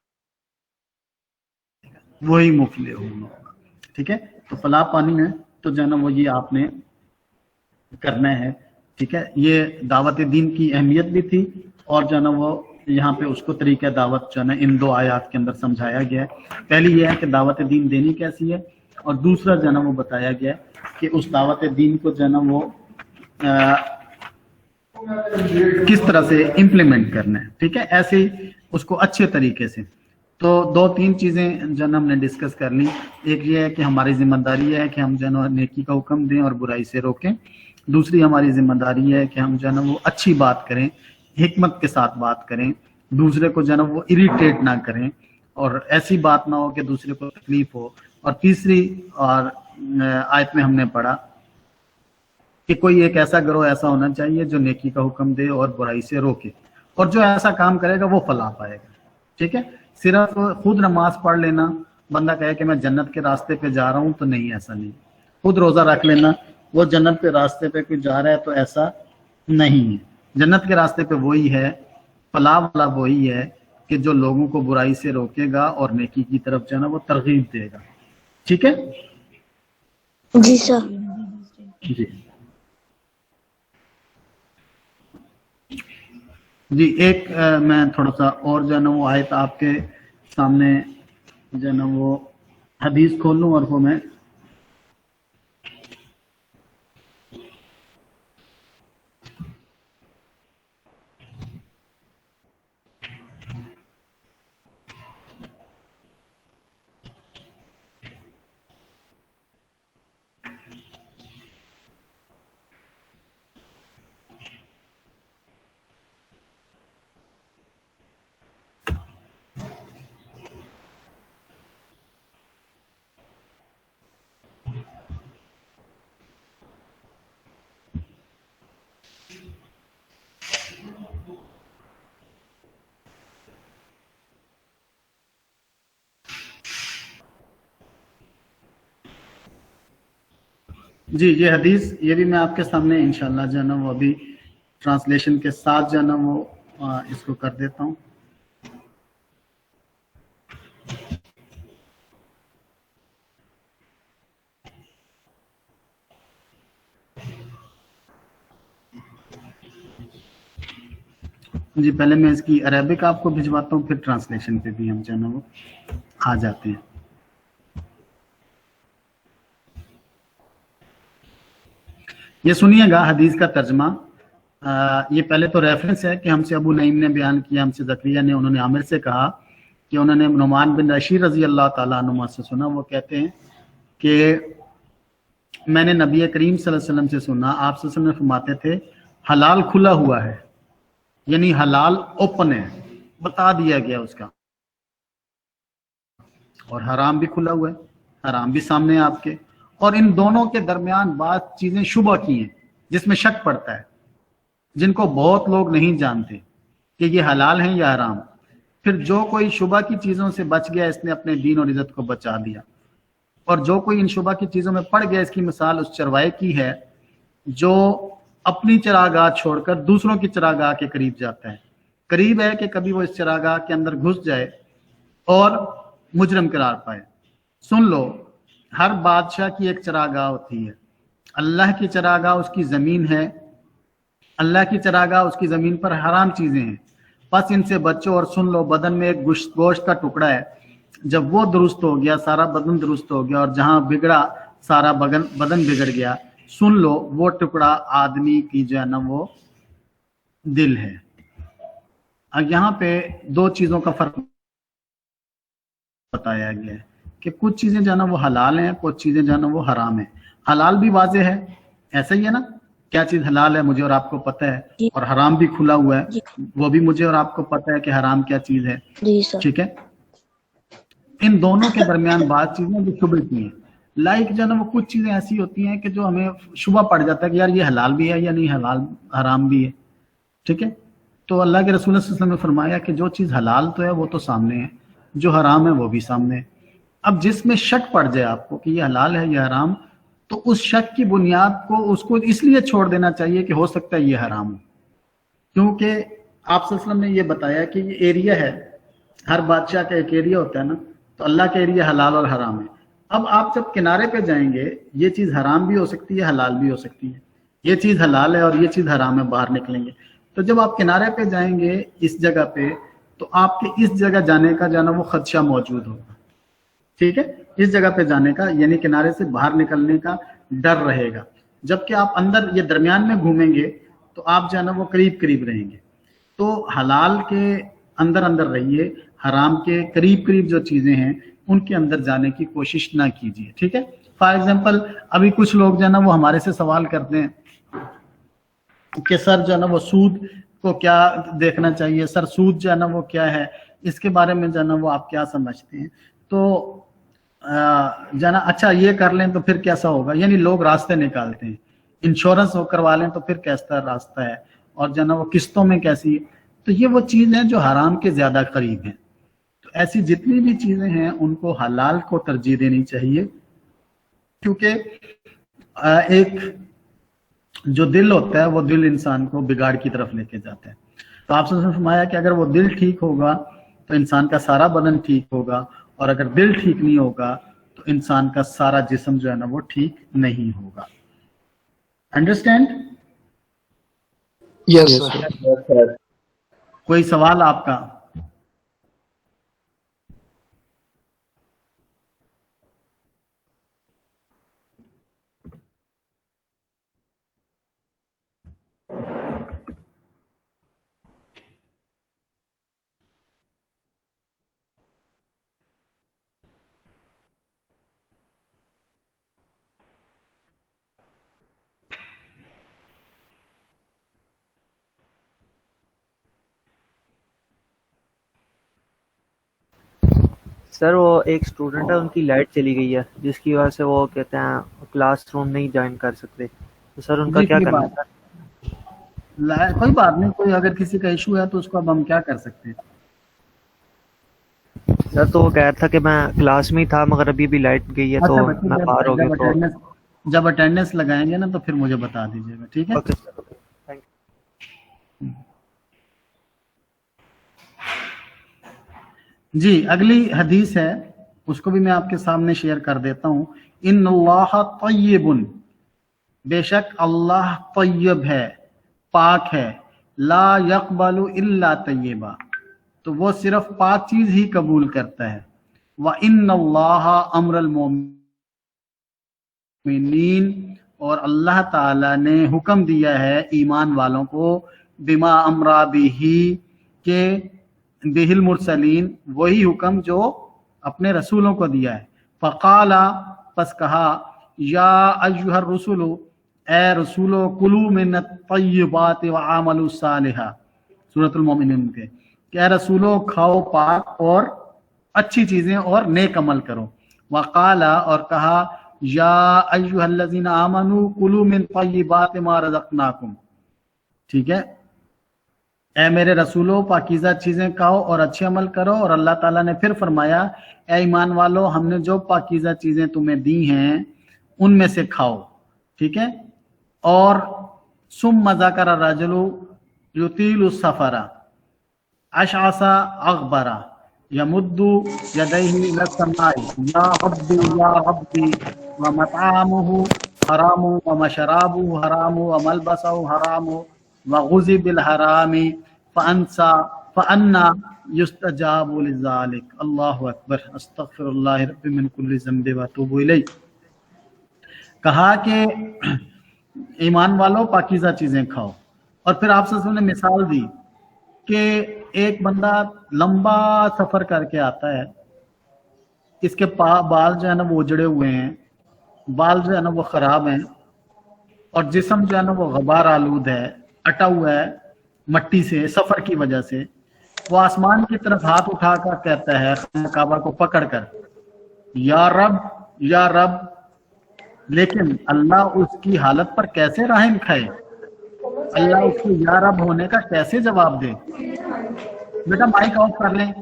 वही मुफलिह होगा, ठीक है। तो फलाह पानी है तो जो है ना वो ये आपने करना है, ठीक है। ये दावत दीन की अहमियत भी थी और जो है ना वो यहाँ पे उसको तरीका दावत जो है ना इन दो आयात के अंदर समझाया गया है। पहली ये है कि दावत दीन देनी कैसी है, और दूसरा जो है ना वो बताया गया है कि उस दावत दीन को जो है ना वो किस तरह से इम्प्लीमेंट करना है, ठीक है, ऐसे ही उसको अच्छे तरीके से। तो दो तीन चीजें जो है ना हमने डिस्कस कर ली। एक ये है कि हमारी जिम्मेदारी है कि हम जो है ना नेकी का हुक्म दें और बुराई से रोकें। दूसरी हमारी जिम्मेदारी है कि हम जो है ना वो अच्छी बात करें, हिकमत के साथ बात करें, दूसरे को जो है ना वो इरिटेट ना करें और ऐसी बात ना हो कि दूसरे को तकलीफ हो। और तीसरी और आयत में हमने पढ़ा कि कोई एक ऐसा गिरोह ऐसा होना चाहिए जो नेकी का हुक्म दे और बुराई से रोके, और जो ऐसा काम करेगा वो फलाह पाएगा, ठीक है। सिर्फ खुद नमाज पढ़ लेना, बंदा कहे कि मैं जन्नत के रास्ते पे जा रहा हूँ, तो नहीं, ऐसा नहीं। खुद रोजा रख लेना, वो जन्नत के रास्ते पे कोई जा रहा है, तो ऐसा नहीं है। जन्नत के रास्ते पे वही है, फलाह वाला वही है कि जो लोगों को बुराई से रोकेगा और नेकी की तरफ जो है ना वो तरगीब देगा, ठीक है जी सर। जी। जी एक मैं थोड़ा सा और जो है ना वो आयत आपके सामने जो है ना वो हदीस खोल लूं और वो मैं जी ये हदीस ये भी मैं आपके सामने इंशाल्लाह जो है ना वो अभी ट्रांसलेशन के साथ जो है ना वो इसको कर देता हूँ। जी पहले मैं इसकी अरेबिक आपको भिजवाता हूँ, फिर ट्रांसलेशन पे भी हम जो है ना वो आ जाते हैं। ये सुनिएगा हदीस का तर्जमा। ये पहले तो रेफरेंस है कि हमसे अबू नईम ने बयान किया, हमसे ज़करिया ने, उन्होंने आमिर से कहा कि उन्होंने नुमान बिन रशीद रजी अल्लाह ताला अन्हु से सुना। वो कहते हैं कि मैंने नबी करीम सल्लल्लाहु अलैहि वसल्लम से सुना, आप सल्लल्लाहु अलैहि वसल्लम फरमाते थे हलाल खुला हुआ है, यानी हलाल ओपन है, बता दिया गया उसका, और हराम भी खुला हुआ है, हराम भी सामने है आपके, और इन दोनों के दरमियान बात चीजें शुबह की हैं जिसमें शक पड़ता है, जिनको बहुत लोग नहीं जानते कि ये हलाल हैं या हराम। फिर जो कोई शुबह की चीजों से बच गया, इसने अपने दीन और इज्जत को बचा लिया, और जो कोई इन शुबह की चीजों में पड़ गया, इसकी मिसाल उस चरवाहे की है जो अपनी चरागाह छोड़कर दूसरों की चरागाह के करीब जाता है। करीब है कि कभी वो इस चरागाह के अंदर घुस जाए और मुजरम करार पाए। सुन लो, हर बादशाह की एक चरागाह होती है। अल्लाह की चरागाह उसकी जमीन है, अल्लाह की चरागाह उसकी जमीन पर हराम चीजें हैं, बस इनसे बचो। और सुन लो, बदन में एक गोश्त का टुकड़ा है, जब वो दुरुस्त हो गया सारा बदन दुरुस्त हो गया, और जहां बिगड़ा सारा बदन बिगड़ गया। सुन लो, वो टुकड़ा आदमी की जो है ना वो दिल है। अब यहाँ पे दो चीजों का फर्क बताया गया है कि कुछ चीजें जो है ना वो हलाल हैं, कुछ चीजें जो है ना वो हराम है। हलाल भी वाज़ेह है, ऐसा ही है ना, क्या चीज हलाल है मुझे और आपको पता है, और हराम भी खुला हुआ है, वो भी मुझे और आपको पता है कि हराम क्या चीज है। जी सर। ठीक है, इन दोनों के दरमियान बात चीजें जो शुबह की हैं, लाइक जो है ना वो कुछ चीजें ऐसी होती हैं कि जो हमें शुबह पड़ जाता है कि यार ये हलाल भी है या नहीं, हलाल हराम भी है। ठीक है, तो अल्लाह के रसूल सल्लल्लाहु अलैहि वसल्लम ने फरमाया कि जो चीज हलाल तो है वो तो सामने है, जो हराम है वो भी सामने है। अब जिसमें शक पड़ जाए आपको कि ये हलाल है या हराम, तो उस शक की बुनियाद को उसको इसलिए छोड़ देना चाहिए कि हो सकता है ये हराम हो, क्योंकि आप सल्लल्लाहु अलैहि वसल्लम ने ये बताया कि ये एरिया है, हर बादशाह का एक एरिया होता है ना, तो अल्लाह का एरिया हलाल और हराम है। अब आप जब किनारे पे जाएंगे, ये चीज हराम भी हो सकती है, हलाल भी हो सकती है, ये चीज हलाल है और ये चीज हराम है, बाहर निकलेंगे। तो जब आप किनारे पे जाएंगे इस जगह पे, तो आपके इस जगह जाने का जाना वो खदशा मौजूद होगा। ठीक है, इस जगह पे जाने का यानी किनारे से बाहर निकलने का डर रहेगा, जबकि आप अंदर ये दरमियान में घूमेंगे तो आप जो है ना वो करीब करीब रहेंगे। तो हलाल के अंदर अंदर रहिए, हराम के करीब करीब जो चीजें हैं उनके अंदर जाने की कोशिश ना कीजिए। ठीक है, फॉर एग्जाम्पल अभी कुछ लोग जो है ना वो हमारे से सवाल करते हैं कि सर जो है ना वो सूद को क्या देखना चाहिए, सर सूद जो है ना वो क्या है, इसके बारे में जो है ना वो आप क्या समझते हैं। तो जो है ना अच्छा ये कर लें तो फिर कैसा होगा, यानी लोग रास्ते निकालते हैं, इंश्योरेंस हो करवा लें तो फिर कैसा रास्ता है, और जो है ना वो किस्तों में कैसी है। तो ये वो चीज है जो हराम के ज्यादा करीब है। तो ऐसी जितनी भी चीजें हैं उनको हलाल को तरजीह देनी चाहिए, क्योंकि एक जो दिल होता है वो दिल इंसान को बिगाड़ की तरफ लेके जाता है। तो आपसे फरमाया कि अगर वो दिल ठीक होगा तो इंसान का सारा बदन ठीक होगा, और अगर दिल ठीक नहीं होगा तो इंसान का सारा जिस्म जो है ना वो ठीक नहीं होगा। अंडरस्टैंड? Yes sir. कोई सवाल आपका? सर वो एक स्टूडेंट है, उनकी लाइट चली गई है, जिसकी वजह से वो कहते हैं क्लासरूम नहीं ज्वाइन कर सकते, तो सर उनका क्या करना है? कोई बात नहीं, कोई अगर किसी का इशू है तो उसको अब हम क्या कर सकते हैं। सर तो वो कह रहा था कि मैं क्लास में ही था मगर अभी भी लाइट गई है, तो मैं बाहर हो गया। तो जब अटेंडेंस लगाएंगे ना तो फिर मुझे बता दीजिएगा, ठीक है? Okay sir, thank you. जी, अगली हदीस है, उसको भी मैं आपके सामने शेयर कर देता हूं। इन्नल्लाह तय्यबुन, बेशक अल्लाह तय्यब है, पाक है, ला यक़बलु इल्ला तय्यबा, तो वो सिर्फ पाक चीज ही कबूल करता है। व इन्नल्लाह अमरल मोमिनीन, और अल्लाह ताला ने हुक्म दिया है ईमान वालों को, बिमा अमरा बिही, के बिहिल मुरसलीन, वही हुक्म जो अपने रसूलों को दिया है। फ़क़ाला, पस कहा, या अय्युहर रसूलु, ए रसूलो, कुलू मिन तय्यिबाति व आमलु सालिहा, सूरतुल मोमिनून के, क्या रसूलो खाओ पाक और अच्छी चीजें और नेक अमल करो। वक़ाला, और कहा, या अय्युहल्लज़ीना आमनू कुलू मिन तय्यिबाति मा रज़क़नाकुम, ठीक है, ए मेरे रसूलो पाकीज़ा चीजें खाओ और अच्छे अमल करो। और अल्लाह ताला ने फिर फरमाया, ए ईमान वालो, हमने जो पाकीज़ा चीजें तुम्हें दी हैं उनमें से खाओ, ठीक है, और सुम्मा ज़करा रजुलु युतीलु सफरा अशअसा अगबरा यमुद्दु यदैहि इला समाई या रब्बी व मतआमुहु हरामु व मशराबुहु हरामु व मलबसुहु हरामु व गुज़ि बिल हरामी फअन्ना युस्तजाबु लिज़ालिक। अल्लाहु अकबर। अस्तगफिरुल्लाह रब्बी मिन कुल्लि ज़ंबि व अतूबु इलैह। कहा कि ईमान वालों पाकीज़ा चीजें खाओ। और फिर आप सल्लल्लाहु अलैहि वसल्लम ने मिसाल दी कि एक बंदा लंबा सफर करके आता है, इसके बाल जो है ना वो उजड़े हुए हैं, बाल जो है ना वो खराब हैं, और जिस्म जो है ना वो गबार आलूद है, अटा हुआ है मट्टी से, सफर की वजह से। वो आसमान की तरफ हाथ उठाकर कहता है काबा को पकड़कर, या रब या रब, लेकिन अल्लाह उसकी हालत पर कैसे रहम खाए, अल्लाह उसकी या रब होने का कैसे जवाब दे। बेटा माइक ऑफ कर लें।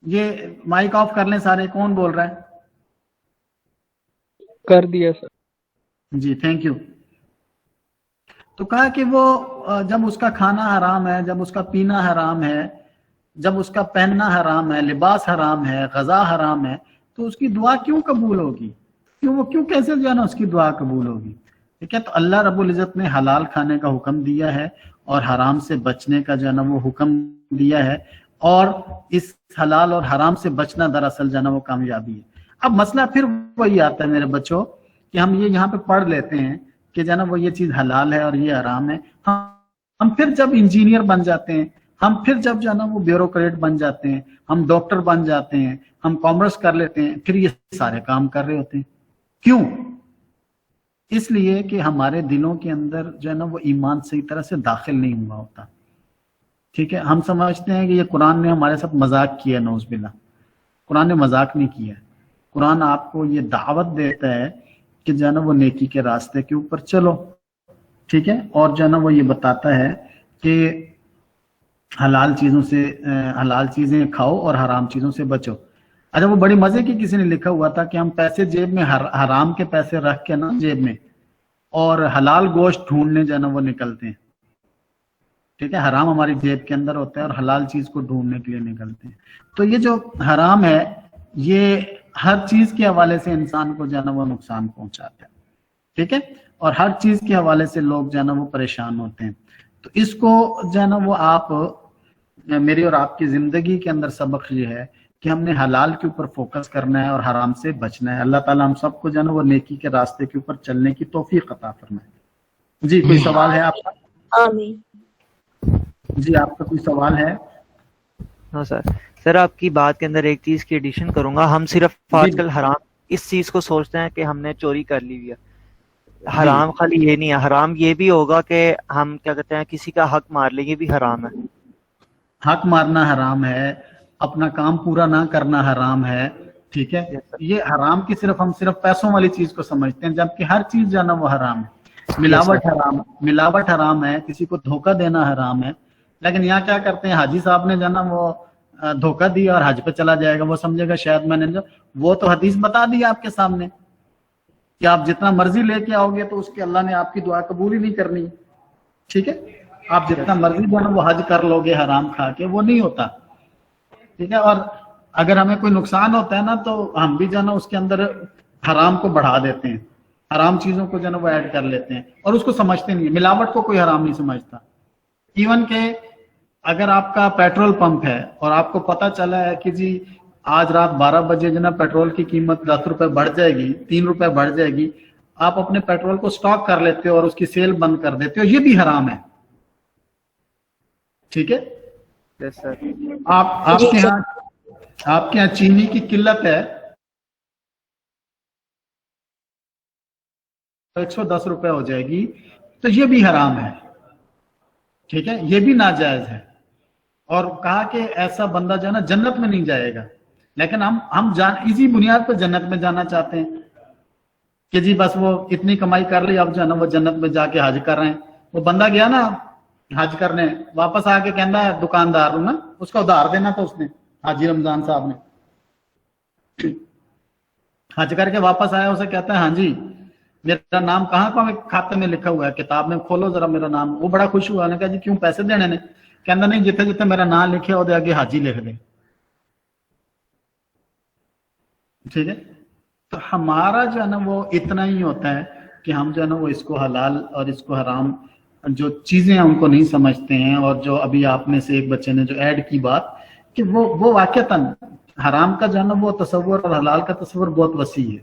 ये माइक ऑफ कर लें सारे। कौन बोल रहा है? कर दिया सर। Ji thank you. तो कहा कि वो जब उसका खाना हराम है, जब उसका पीना हराम है, जब उसका पहनना हराम है, लिबास हराम है, गजा हराम है, तो उसकी दुआ क्यों कबूल होगी? क्यों कैसे जो है ना उसकी दुआ कबूल होगी? ठीक है, तो अल्लाह रब्बुल इज़्ज़त ने हलाल खाने का हुक्म दिया है और हराम से बचने का जो है ना वो हुक्म दिया है, और इस हलाल और हराम से बचना दरअसल जो है ना वो कामयाबी है। अब मसला फिर वही आता है मेरे बच्चों कि हम ये यहाँ पे पढ़ लेते हैं कि जो है ना वो ये चीज हलाल है और ये हराम है। हम फिर जब इंजीनियर बन जाते हैं, हम फिर जब जो है ना वो ब्यूरोक्रेट बन जाते हैं, हम डॉक्टर बन जाते हैं, हम कॉमर्स कर लेते हैं, फिर ये सारे काम कर रहे होते हैं। क्यों? इसलिए कि हमारे दिलों के अंदर जो है ना वो ईमान सही तरह से दाखिल नहीं हुआ होता। ठीक है, हम समझते हैं कि ये कुरान ने हमारे साथ मजाक किया, नौज़बिल्लाह। कुरान ने मजाक नहीं किया। कुरान आपको ये दावत देता है कि जो है ना वो नेकी के रास्ते के ऊपर चलो। ठीक है, और जो है ना वो ये बताता है कि हलाल चीजों से हलाल चीजें खाओ और हराम चीजों से बचो। अच्छा, वो बड़ी मजे की किसी ने लिखा हुआ था कि हम पैसे जेब में हराम के पैसे रख के ना जेब में, और हलाल गोश्त ढूंढने जो है ना वो निकलते हैं। ठीक है, हराम हमारी जेब के अंदर होता है और हलाल चीज को ढूंढने के लिए निकलते हैं। तो ये जो हराम है ये हर चीज के हवाले से इंसान को जो है ना वो नुकसान पहुंचाता है। ठीक है, और हर चीज के हवाले से लोग जो है ना वो परेशान होते हैं। तो इसको जो है ना वो आप मेरी और आपकी जिंदगी के अंदर सबक ये है कि हमने हलाल के ऊपर फोकस करना है और हराम से बचना है। अल्लाह ताला हम सबको जो है ना वो नेकी के रास्ते के ऊपर चलने की तौफीक अता फरमाए। जी कोई सवाल है आपका? आमीन। जी आपका कोई सवाल है? हाँ सर आपकी बात के अंदर एक चीज की एडिशन करूंगा। हम सिर्फ आजकल हराम इस चीज को सोचते हैं कि हमने चोरी कर ली है। हराम खाली ये नहीं है, हराम ये भी होगा कि हम क्या कहते हैं किसी का हक मार ले, ये भी हराम है। हक मारना हराम है, अपना काम पूरा ना करना हराम है। ठीक है, ये हराम की हम सिर्फ पैसों वाली चीज को समझते हैं, जबकि हर चीज जो है ना वो हराम है। मिलावट हराम है, किसी को धोखा देना हराम है। लेकिन यहाँ क्या करते हैं, हाजी साहब ने जो है ना वो धोखा दिया और हज पे चला जाएगा, वो समझेगा शायद मैंने जो वो तो हदीस बता दी आपके सामने कि आप जितना मर्जी लेके आओगे तो उसके अल्लाह ने आपकी दुआ कबूल ही नहीं करनी। ठीक है, आप जितना मर्जी जो है ना वो हज कर लोगे हराम खा के, वो नहीं होता। ठीक है, और अगर हमें कोई नुकसान होता है ना तो हम भी जो है ना उसके अंदर हराम को बढ़ा देते हैं, हराम चीजों को जो है ना वो ऐड कर लेते हैं और उसको समझते नहीं है। मिलावट को कोई हराम नहीं समझता। इवन के अगर आपका पेट्रोल पंप है और आपको पता चला है कि जी आज रात 12 बजे जो ना पेट्रोल की कीमत 10 रुपए बढ़ जाएगी, 3 रुपए बढ़ जाएगी, आप अपने पेट्रोल को स्टॉक कर लेते हो और उसकी सेल बंद कर देते हो, ये भी हराम है। ठीक है, आपके यहाँ चीनी की किल्लत है, 110 रुपए हो जाएगी, तो ये भी हराम है। ठीक है, ये भी नाजायज है। और कहा कि ऐसा बंदा जो है ना जन्नत में नहीं जाएगा। लेकिन हम इसी बुनियाद पर जन्नत में जाना चाहते हैं कि जी बस वो इतनी कमाई कर ली, अब जो है ना वो जन्नत में जाके हज कर रहे हैं। वो बंदा गया ना हज करने, वापस आके कहना है दुकानदार हूं ना, उसका उधार देना था उसने, हाजी रमजान साहब ने। हज करके वापस आया, उसे कहता है हाँ जी मेरा नाम कहाँ का खाते में लिखा हुआ है, किताब में खोलो जरा मेरा नाम। वो बड़ा खुश हुआ, ने कहा जी क्यों पैसे देने ने? कहना नहीं, जिथे जिथे मेरा नाम लिखे ਉਹਦੇ आगे हाजी लिख दे। ठीक है, तो हमारा जो है ना वो इतना ही होता है कि हम जो है ना वो इसको हलाल और इसको हराम जो चीजें हैं उनको नहीं समझते हैं। और जो अभी आप में से एक बच्चे ने जो ऐड की बात कि वो वाकईतन हराम का जो है ना वो तस्वुर और हलाल का तस्वुर बहुत वसी है।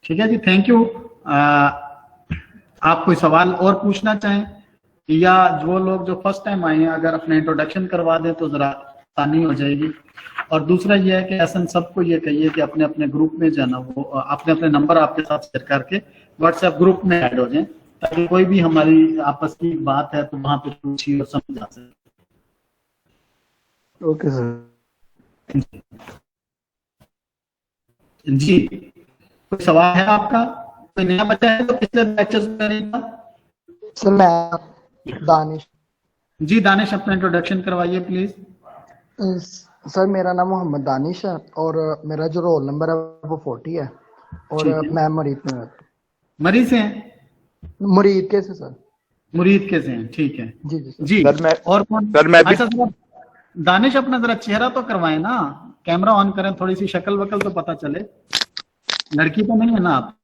ठीक है जी, थैंक यू। आप कोई सवाल और पूछना चाहें, या जो लोग जो फर्स्ट टाइम आए हैं अगर अपना इंट्रोडक्शन करवा दें तो जरा आसानी हो जाएगी। और दूसरा ये है कि ऐसा सबको ये कहिए कि अपने अपने ग्रुप में जो है ना वो अपने अपने नंबर आपके साथ शेयर करके व्हाट्सएप ग्रुप में ऐड हो जाएं, ताकि कोई भी हमारी आपस की बात है तो वहां पे पूछिए और समझा सके। Okay sir. जी, कोई सवाल है आपका? कोई नया बच्चा है तो पिछले लेक्चर्स में करेगा? सर मैं दानिश। जी दानिश, अपना इंट्रोडक्शन करवाइए प्लीज। सर मेरा नाम मोहम्मद दानिश है और मेरा जो रोल नंबर है वो 40 है और ठीक है। मैं मुरीद में रहता मरीज से हैं? हूँ। मुरीद के से सर? मुरीद के से हैं, ठीक है जी जी सर। जी। सर मैं और कौन? सर मैं भी अच्छा जरा दानिश अपना जरा चेहरा तो करवाएं ना, कैमरा ऑन करें, थोड़ी सी शक्ल वकल तो पता चले। लड़की तो नहीं है ना आप?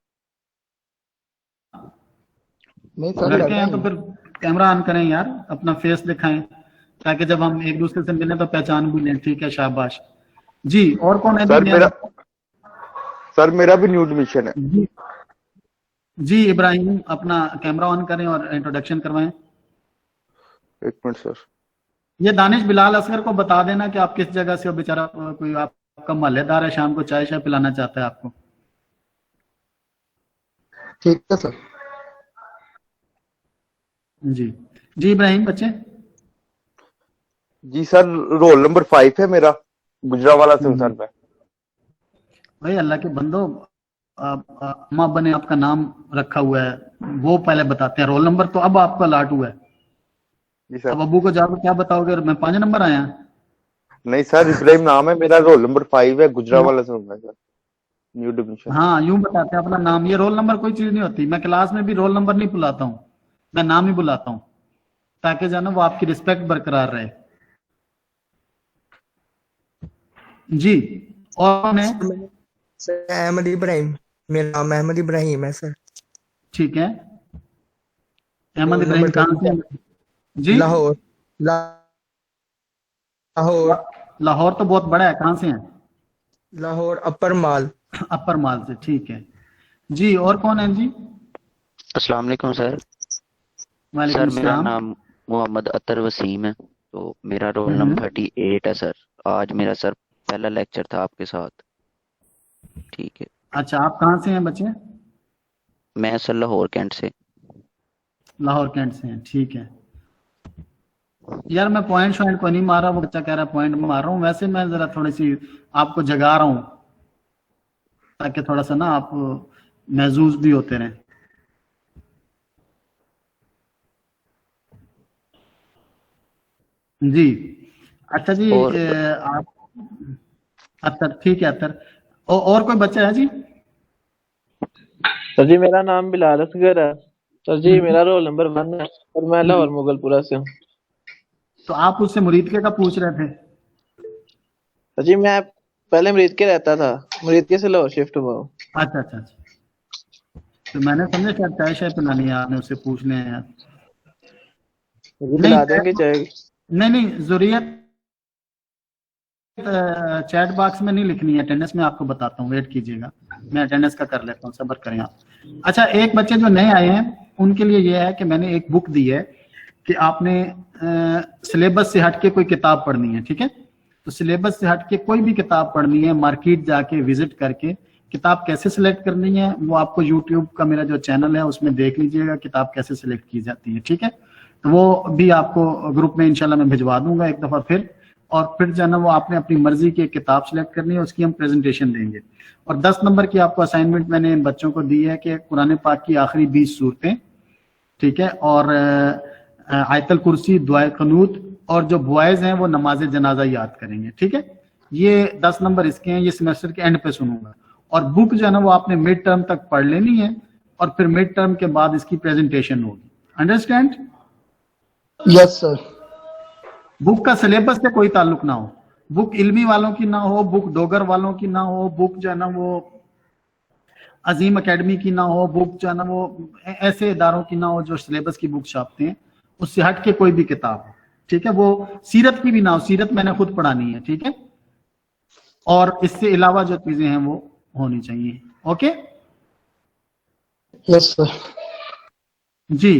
नहीं सर लड़के लड़का हैं ही तो हूँ। फिर कैमरा ऑन करें यार, अपना फेस दिखाएं ताकि जब हम एक दूसरे से मिलें तो पहचान भी लें। ठीक है, शाबाश जी। और कौन है? सर मेरा भी न्यू एडमिशन है। जी जी इब्राहिम, अपना कैमरा ऑन करें और इंट्रोडक्शन करवाएं। एक मिनट सर। ये दानिश बिलाल असगर को बता देना कि आप किस जगह से हो, बेचारा कोई आपका मोहल्लेदार है, शाम को चाय शाय पिलाना चाहता है आपको। ठीक है सर। जी जी इब्राहिम बच्चे। जी सर, रोल नंबर 5 है मेरा, गुजरावाला संसद में। भाई अल्लाह के बंदो, अम्मा अब्बा ने आपका नाम रखा हुआ है वो पहले बताते हैं, रोल नंबर तो अब आपका अलॉट हुआ है। जी सर। अब अब्बू को जाकर क्या बताओगे? मैं 5 नंबर आया? नहीं सर, इब्राहिम नाम है मेरा, रोल नंबर 5 है, गुजरावाला संसद में सर, न्यू एडमिशन। हाँ यूं बताते हैं अपना नाम। ये रोल नंबर कोई चीज नहीं होती। मैं क्लास में भी रोल नंबर नहीं बुलाता हूँ, मैं नाम ही बुलाता हूँ ताकि जो है ना वो आपकी रिस्पेक्ट बरकरार रहे। जी, और कौन है? सर अहमद इब्राहिम, मेरा नाम अहमद इब्राहिम है सर। ठीक है, अहमद रोल इब्राहिम नंबर कहाँ से हैं? जी लाहौर। लाहौर लाहौर तो बहुत बड़ा है, कहाँ से हैं? लाहौर अपर माल। अपर माल से, ठीक है जी। और कौन है जी? अस्सलाम वालेकुम सर। वालेकुम सर मेरा सलाम। नाम मोहम्मद अतर वसीम है, तो मेरा रोल नंबर 38 है सर। आज मेरा सर पहला लेक्चर था आपके साथ। ठीक है। अच्छा, आप कहाँ से हैं बच्चे? मैं सर लाहौर कैंट से। लाहौर कैंट से हैं, ठीक है यार। मैं पॉइंट शॉइंट को नहीं मार रहा, वो बच्चा कह रहा है पॉइंट मार रहा हूँ। वैसे मैं जरा थोड़ी सी आपको जगा रहा हूँ ताकि थोड़ा सा ना आप महजूज भी होते रहें। जी अच्छा जी। आप अतर, ठीक है अतर। और कोई बच्चा है जी? सर जी मेरा नाम बिलाल असगर है सर जी, मेरा रोल नंबर 1 है और मैं लाहौर मुगलपुरा से हूँ। तो आप उससे मुरीदके का पूछ रहे थे? सर जी मैं पहले मुरीद के रहता था, मुरीद के से लाहौर शिफ्ट हुआ हूँ। अच्छा अच्छा अच्छा, तो मैंने समझा शायद चाय शाय पिलानी है आपने, उससे पूछ लें यार। पिला देंगे चाय। नहीं जुरियत चैट बॉक्स में नहीं लिखनी है, अटेंडेंस में आपको बताता हूँ, वेट कीजिएगा, मैं अटेंडेंस का कर लेता हूँ, सब्र करें आप। अच्छा, एक बच्चे जो नए आए हैं उनके लिए ये है कि मैंने एक बुक दी है कि आपने सिलेबस से हट के कोई किताब पढ़नी है। ठीक है, तो सिलेबस से हट के कोई भी किताब पढ़नी है, मार्केट जाके विजिट करके किताब कैसे सिलेक्ट करनी है वो आपको यूट्यूब का मेरा जो चैनल है उसमें देख लीजिएगा, किताब कैसे सिलेक्ट की जाती है। ठीक है, तो वो भी आपको ग्रुप में इंशाल्लाह मैं भिजवा दूंगा एक दफा फिर। और फिर जो है ना वो आपने अपनी मर्जी की किताब सिलेक्ट करनी है, उसकी हम प्रेजेंटेशन देंगे। और 10 नंबर की आपको असाइनमेंट मैंने इन बच्चों को दी है कि कुरान पाक की आखिरी 20 सूरतें, ठीक है, और आयतल कुर्सी, दुआए कनूत, और जो बॉयज हैं वो नमाज जनाजा याद करेंगे। ठीक है, ये 10 नंबर इसके हैं, ये सेमेस्टर के एंड पे सुनूंगा। اور बुक जो है ना वो आपने मिड टर्म तक पढ़ लेनी है और फिर मिड टर्म के बाद इसकी प्रेजेंटेशन होगी. अंडरस्टैंड? Yes sir. बुक का सिलेबस से कोई ताल्लुक ना हो, बुक इल्मी वालों की ना हो, बुक डोगर वालों की ना हो, बुक जो है ना वो अजीम एकेडमी की ना हो, बुक जो है ना वो ऐसे इदारों की ना हो जो सिलेबस की बुक छापते हैं, उससे हट के कोई भी किताब हो. ठीक है? वो सीरत की भी ना हो, सीरत मैंने खुद पढ़ानी है. ठीक है? और इससे अलावा जो चीजें हैं वो होनी चाहिए. Okay yes sir. जी.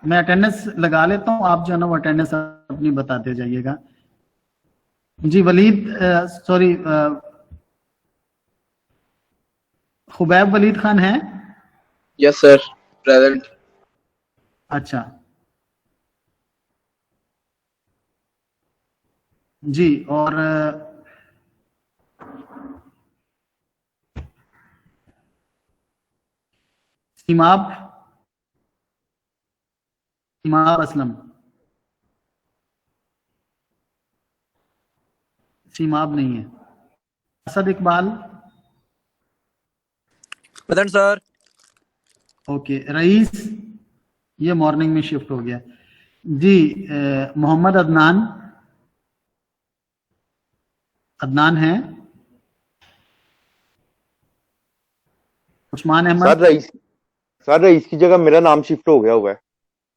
मैं अटेंडेंस लगा लेता हूँ, आप जो है ना वो अटेंडेंस अपनी बताते जाइएगा. जी वलीद, सॉरी, खुबैब वलीद खान है? Yes sir, present. अच्छा जी. और इमाब असलम, सीमाब नहीं है. Asad Iqbal? Present sir. Okay. Rais, ये मॉर्निंग में शिफ्ट हो गया. जी. मोहम्मद अदनान है? उस्मान अहमद? सर रईस की जगह मेरा नाम शिफ्ट हो गया हुआ है.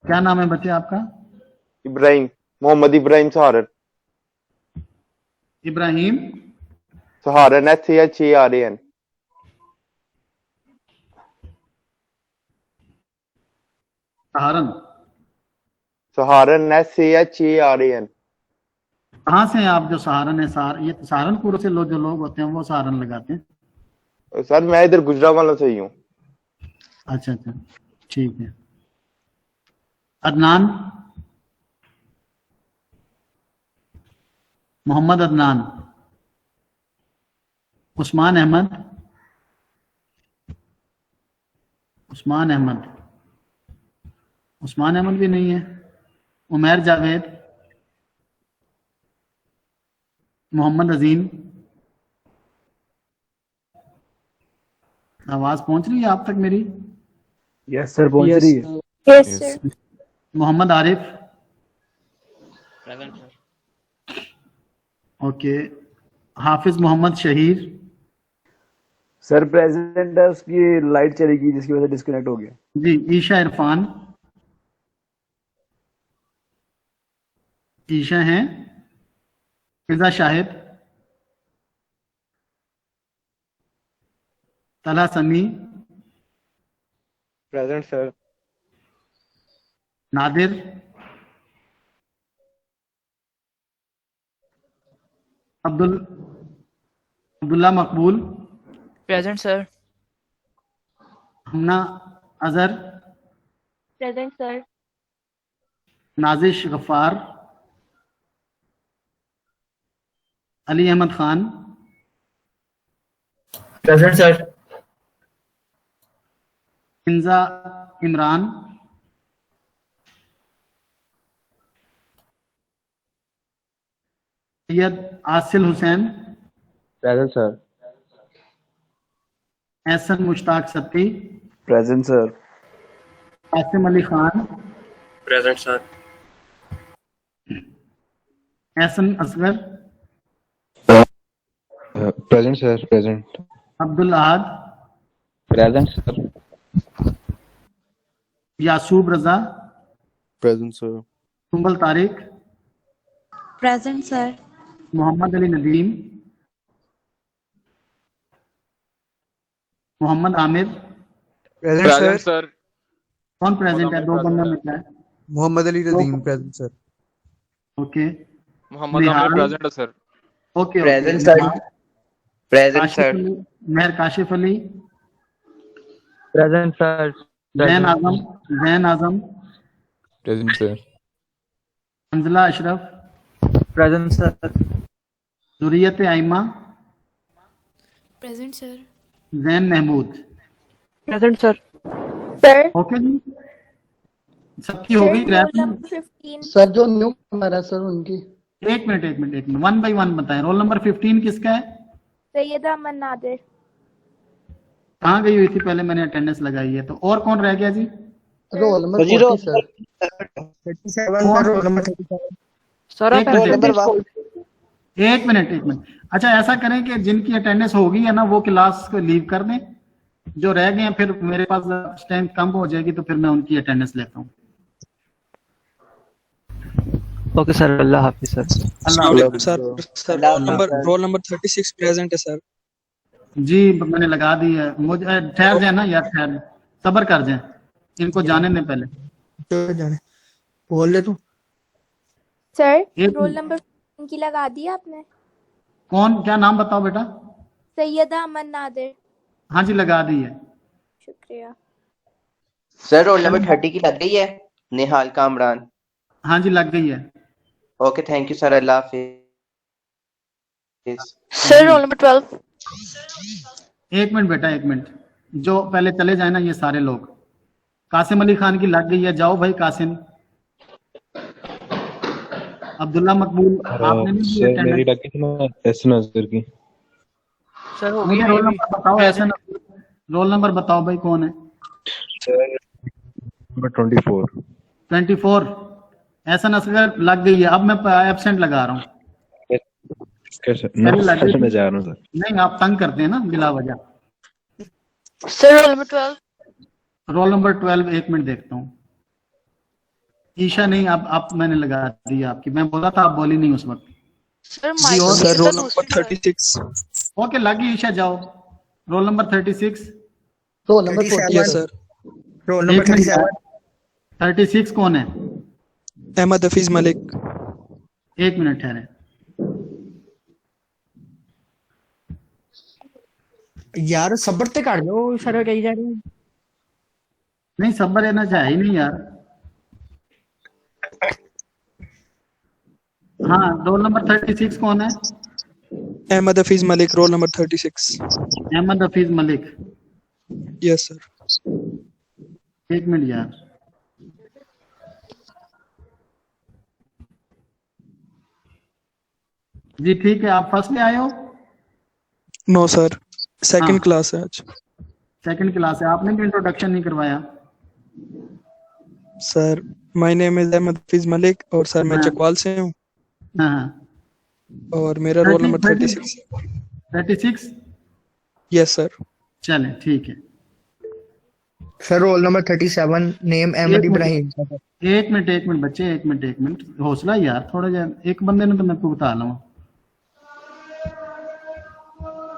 क्या नाम है बच्चे आपका? इब्राहिम, मोहम्मद इब्राहिम सहारन. इब्राहिम सहारन, SAHARAN. सहारन SAHARAN. कहाँ से हैं आप? जो सहारन है, ये सहारनपुर से जो लोग होते हैं वो सहारन लगाते हैं. सर मैं इधर गुजरावाला से ही हूँ. अच्छा अच्छा, ठीक है. अदनान, मोहम्मद अदनान. उस्मान अहमद भी नहीं है. उमैर जावेद, मोहम्मद अजीम. आवाज पहुंच रही है आप तक मेरी? यस सर, पहुंच रही है. Yes sir. Mohammad Arif? Present sir. Okay. Hafiz Mohammad Shaheer? Sir present है, उसकी लाइट चली गई जिसकी वजह से डिस्कनेक्ट हो गया. जी. ईशा इरफान? ईशा हैं. फिजा शाहिद? तला समी? Present sir. Nadir? Abdullah Maqbool? Present sir. Hamna Azhar? Present sir. Nazish Ghaffar? Ali Ahmed Khan? Present sir. Hinza Imran? Syed Asil Hussain? Present sir. Ehsan Mushtaq Satti? Present sir. Qasim Ali Khan? Present sir. Ehsan Asghar? Present sir. Present. Abdul Ahad? Present sir. Yasoob Raza? Present sir. Sumbal Tariq? Present sir. Mohammad Ali Nadeem? Mohammad Aamir? Present sir. कौन प्रेजेंट है? दो बंदा मिला है. Mohammad Ali Nadeem present sir. Okay. Mohammad Aamir present है sir. Okay. Present sir. Present sir. Mehr Kashif Ali? Present sir. Zain Azam? Present sir. Anjala Ashraf? Present sir. Juriat Aima? Present sir. Zain Mahmood? Present sir. Sir. Okay जी, सबकी हो गई. Roll number 15. सर जो न्यू कमर है सर उनकी. एक मिनट 1 बाय 1 बताएं. रोल नंबर 15 किसका है? सैयदा अमन नादिर। कहाँ गई हुई थी पहले, मैंने अटेंडेंस लगाई है। तो और कौन रह गया जी? रोल नंबर जी 40 sir. 37 sir, roll number 37। Sir एक आप रोल मिनट, नंबर एक मिनट, एक मिनट। अच्छा ऐसा करें कि जिनकी अटेंडेंस होगी है ना वो क्लास को लीव कर दें, जो रह गए हैं फिर मेरे पास स्ट्रेंथ कम हो जाएगी तो फिर मैं उनकी अटेंडेंस लेता हूँ। ओके सर, अल्लाह हाफिज सर। अल्लाह सर रोल नंबर 36 प्रेजेंट है सर। जी मैंने लगा दी है। मुझे ठहर जाए ना यार, ठहर सब्र कर जाए, इनको जाने दें पहले। चलो जाने, बोल ले तू। सर एक रोल नंबर इनकी लगा दी आपने? कौन, क्या नाम बताओ बेटा? सैयदा अमन नादिर। हाँ जी लगा दी है। शुक्रिया। सर रोल नंबर 30 की लग गई है, निहाल कामरान। हाँ जी लग गई है। Okay thank you sir, Allah Hafiz. Sir roll number 12। एक मिनट बेटा, एक मिनट, जो पहले चले जाए ना ये सारे लोग। कासिम अली खान की लग गई है, जाओ भाई कासिम। अब्दुल्ला मकबूल आपने नहीं दी सर मेरी अटेंडेंस? लगी थी ना एस नजर की। सर हो मुझे गई रोल मेरी नंबर बताओ, ऐसा ना रोल नंबर बताओ भाई कौन है? Sir number 24। 24 ऐसा असगर लग गई है। अब मैं एब्सेंट लगा रहा हूँ। पहले लग गई मैं थी। जा रहा हूँ सर। नहीं आप तंग करते हैं ना बिला वजह। Sir roll number 12। Roll number 12 एक मिनट देखता हूँ। ईशा नहीं, अब मैंने लगा दी आपकी, मैं बोला था आप बोली नहीं उस वक्त। सर जी और सर रोल नंबर 36। ओके लगी ईशा, जाओ। Role number 36। Role number 40 yes sir. Sir, roll number 37। 36 कौन है? अहमद हफीज मलिक। एक मिनट ठहरे। यार सब्र ते कर दो, सर कही जा रही है। नहीं सब्र रहना चाहिए नहीं यार। हाँ रोल नंबर 36 कौन है? Ahmed Hafeez Malik, roll number 36। Ahmed Hafeez Malik. Yes sir. एक मिनट यार। जी ठीक है, आप फर्स्ट में आए हो? नो सर, सेकंड हाँ। क्लास है आज। सेकंड क्लास है, आपने भी इंट्रोडक्शन नहीं करवाया। Sir my name is Ahmed Hafeez Malik और सर मैं हाँ। चकवाल से हूँ हाँ और मेरा रोल नंबर 36। 36। Yes sir. चलें ठीक है। Sir roll number 37, name Ahmed Ibrahim. एक मिनट बच्चे, एक मिनट हौसला यार थोड़ा जा। एक बंदे ने तो मैं को बता लूँ।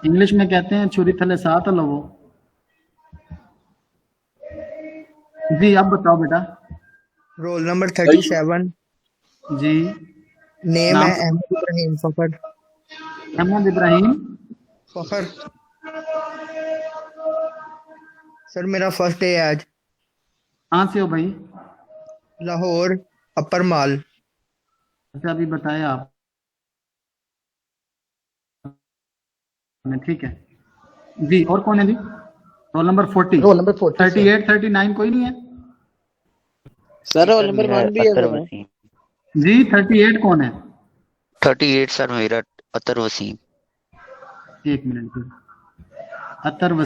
इंग्लिश में कहते हैं छुरी थले साथ लवो। जी अब बताओ बेटा। रोल नंबर 37, जी नेम नाम? है अहमद इब्राहिम फखर। अहमद इब्राहिम फखर। सर मेरा फर्स्ट डे है आज। कहाँ से हो भाई? लाहौर अपर माल। अच्छा अभी बताया आप। ठीक है जी। और कौन है जी? Roll number 40। Roll number 40 sir. 38 39 कोई नहीं है सर रोल नंबर मेरा 1 भी है अतर सर। वसीम। जी? 38 कौन है? 38 सर मेरा अतर वसीम। एक मिनट। अतर वसीम।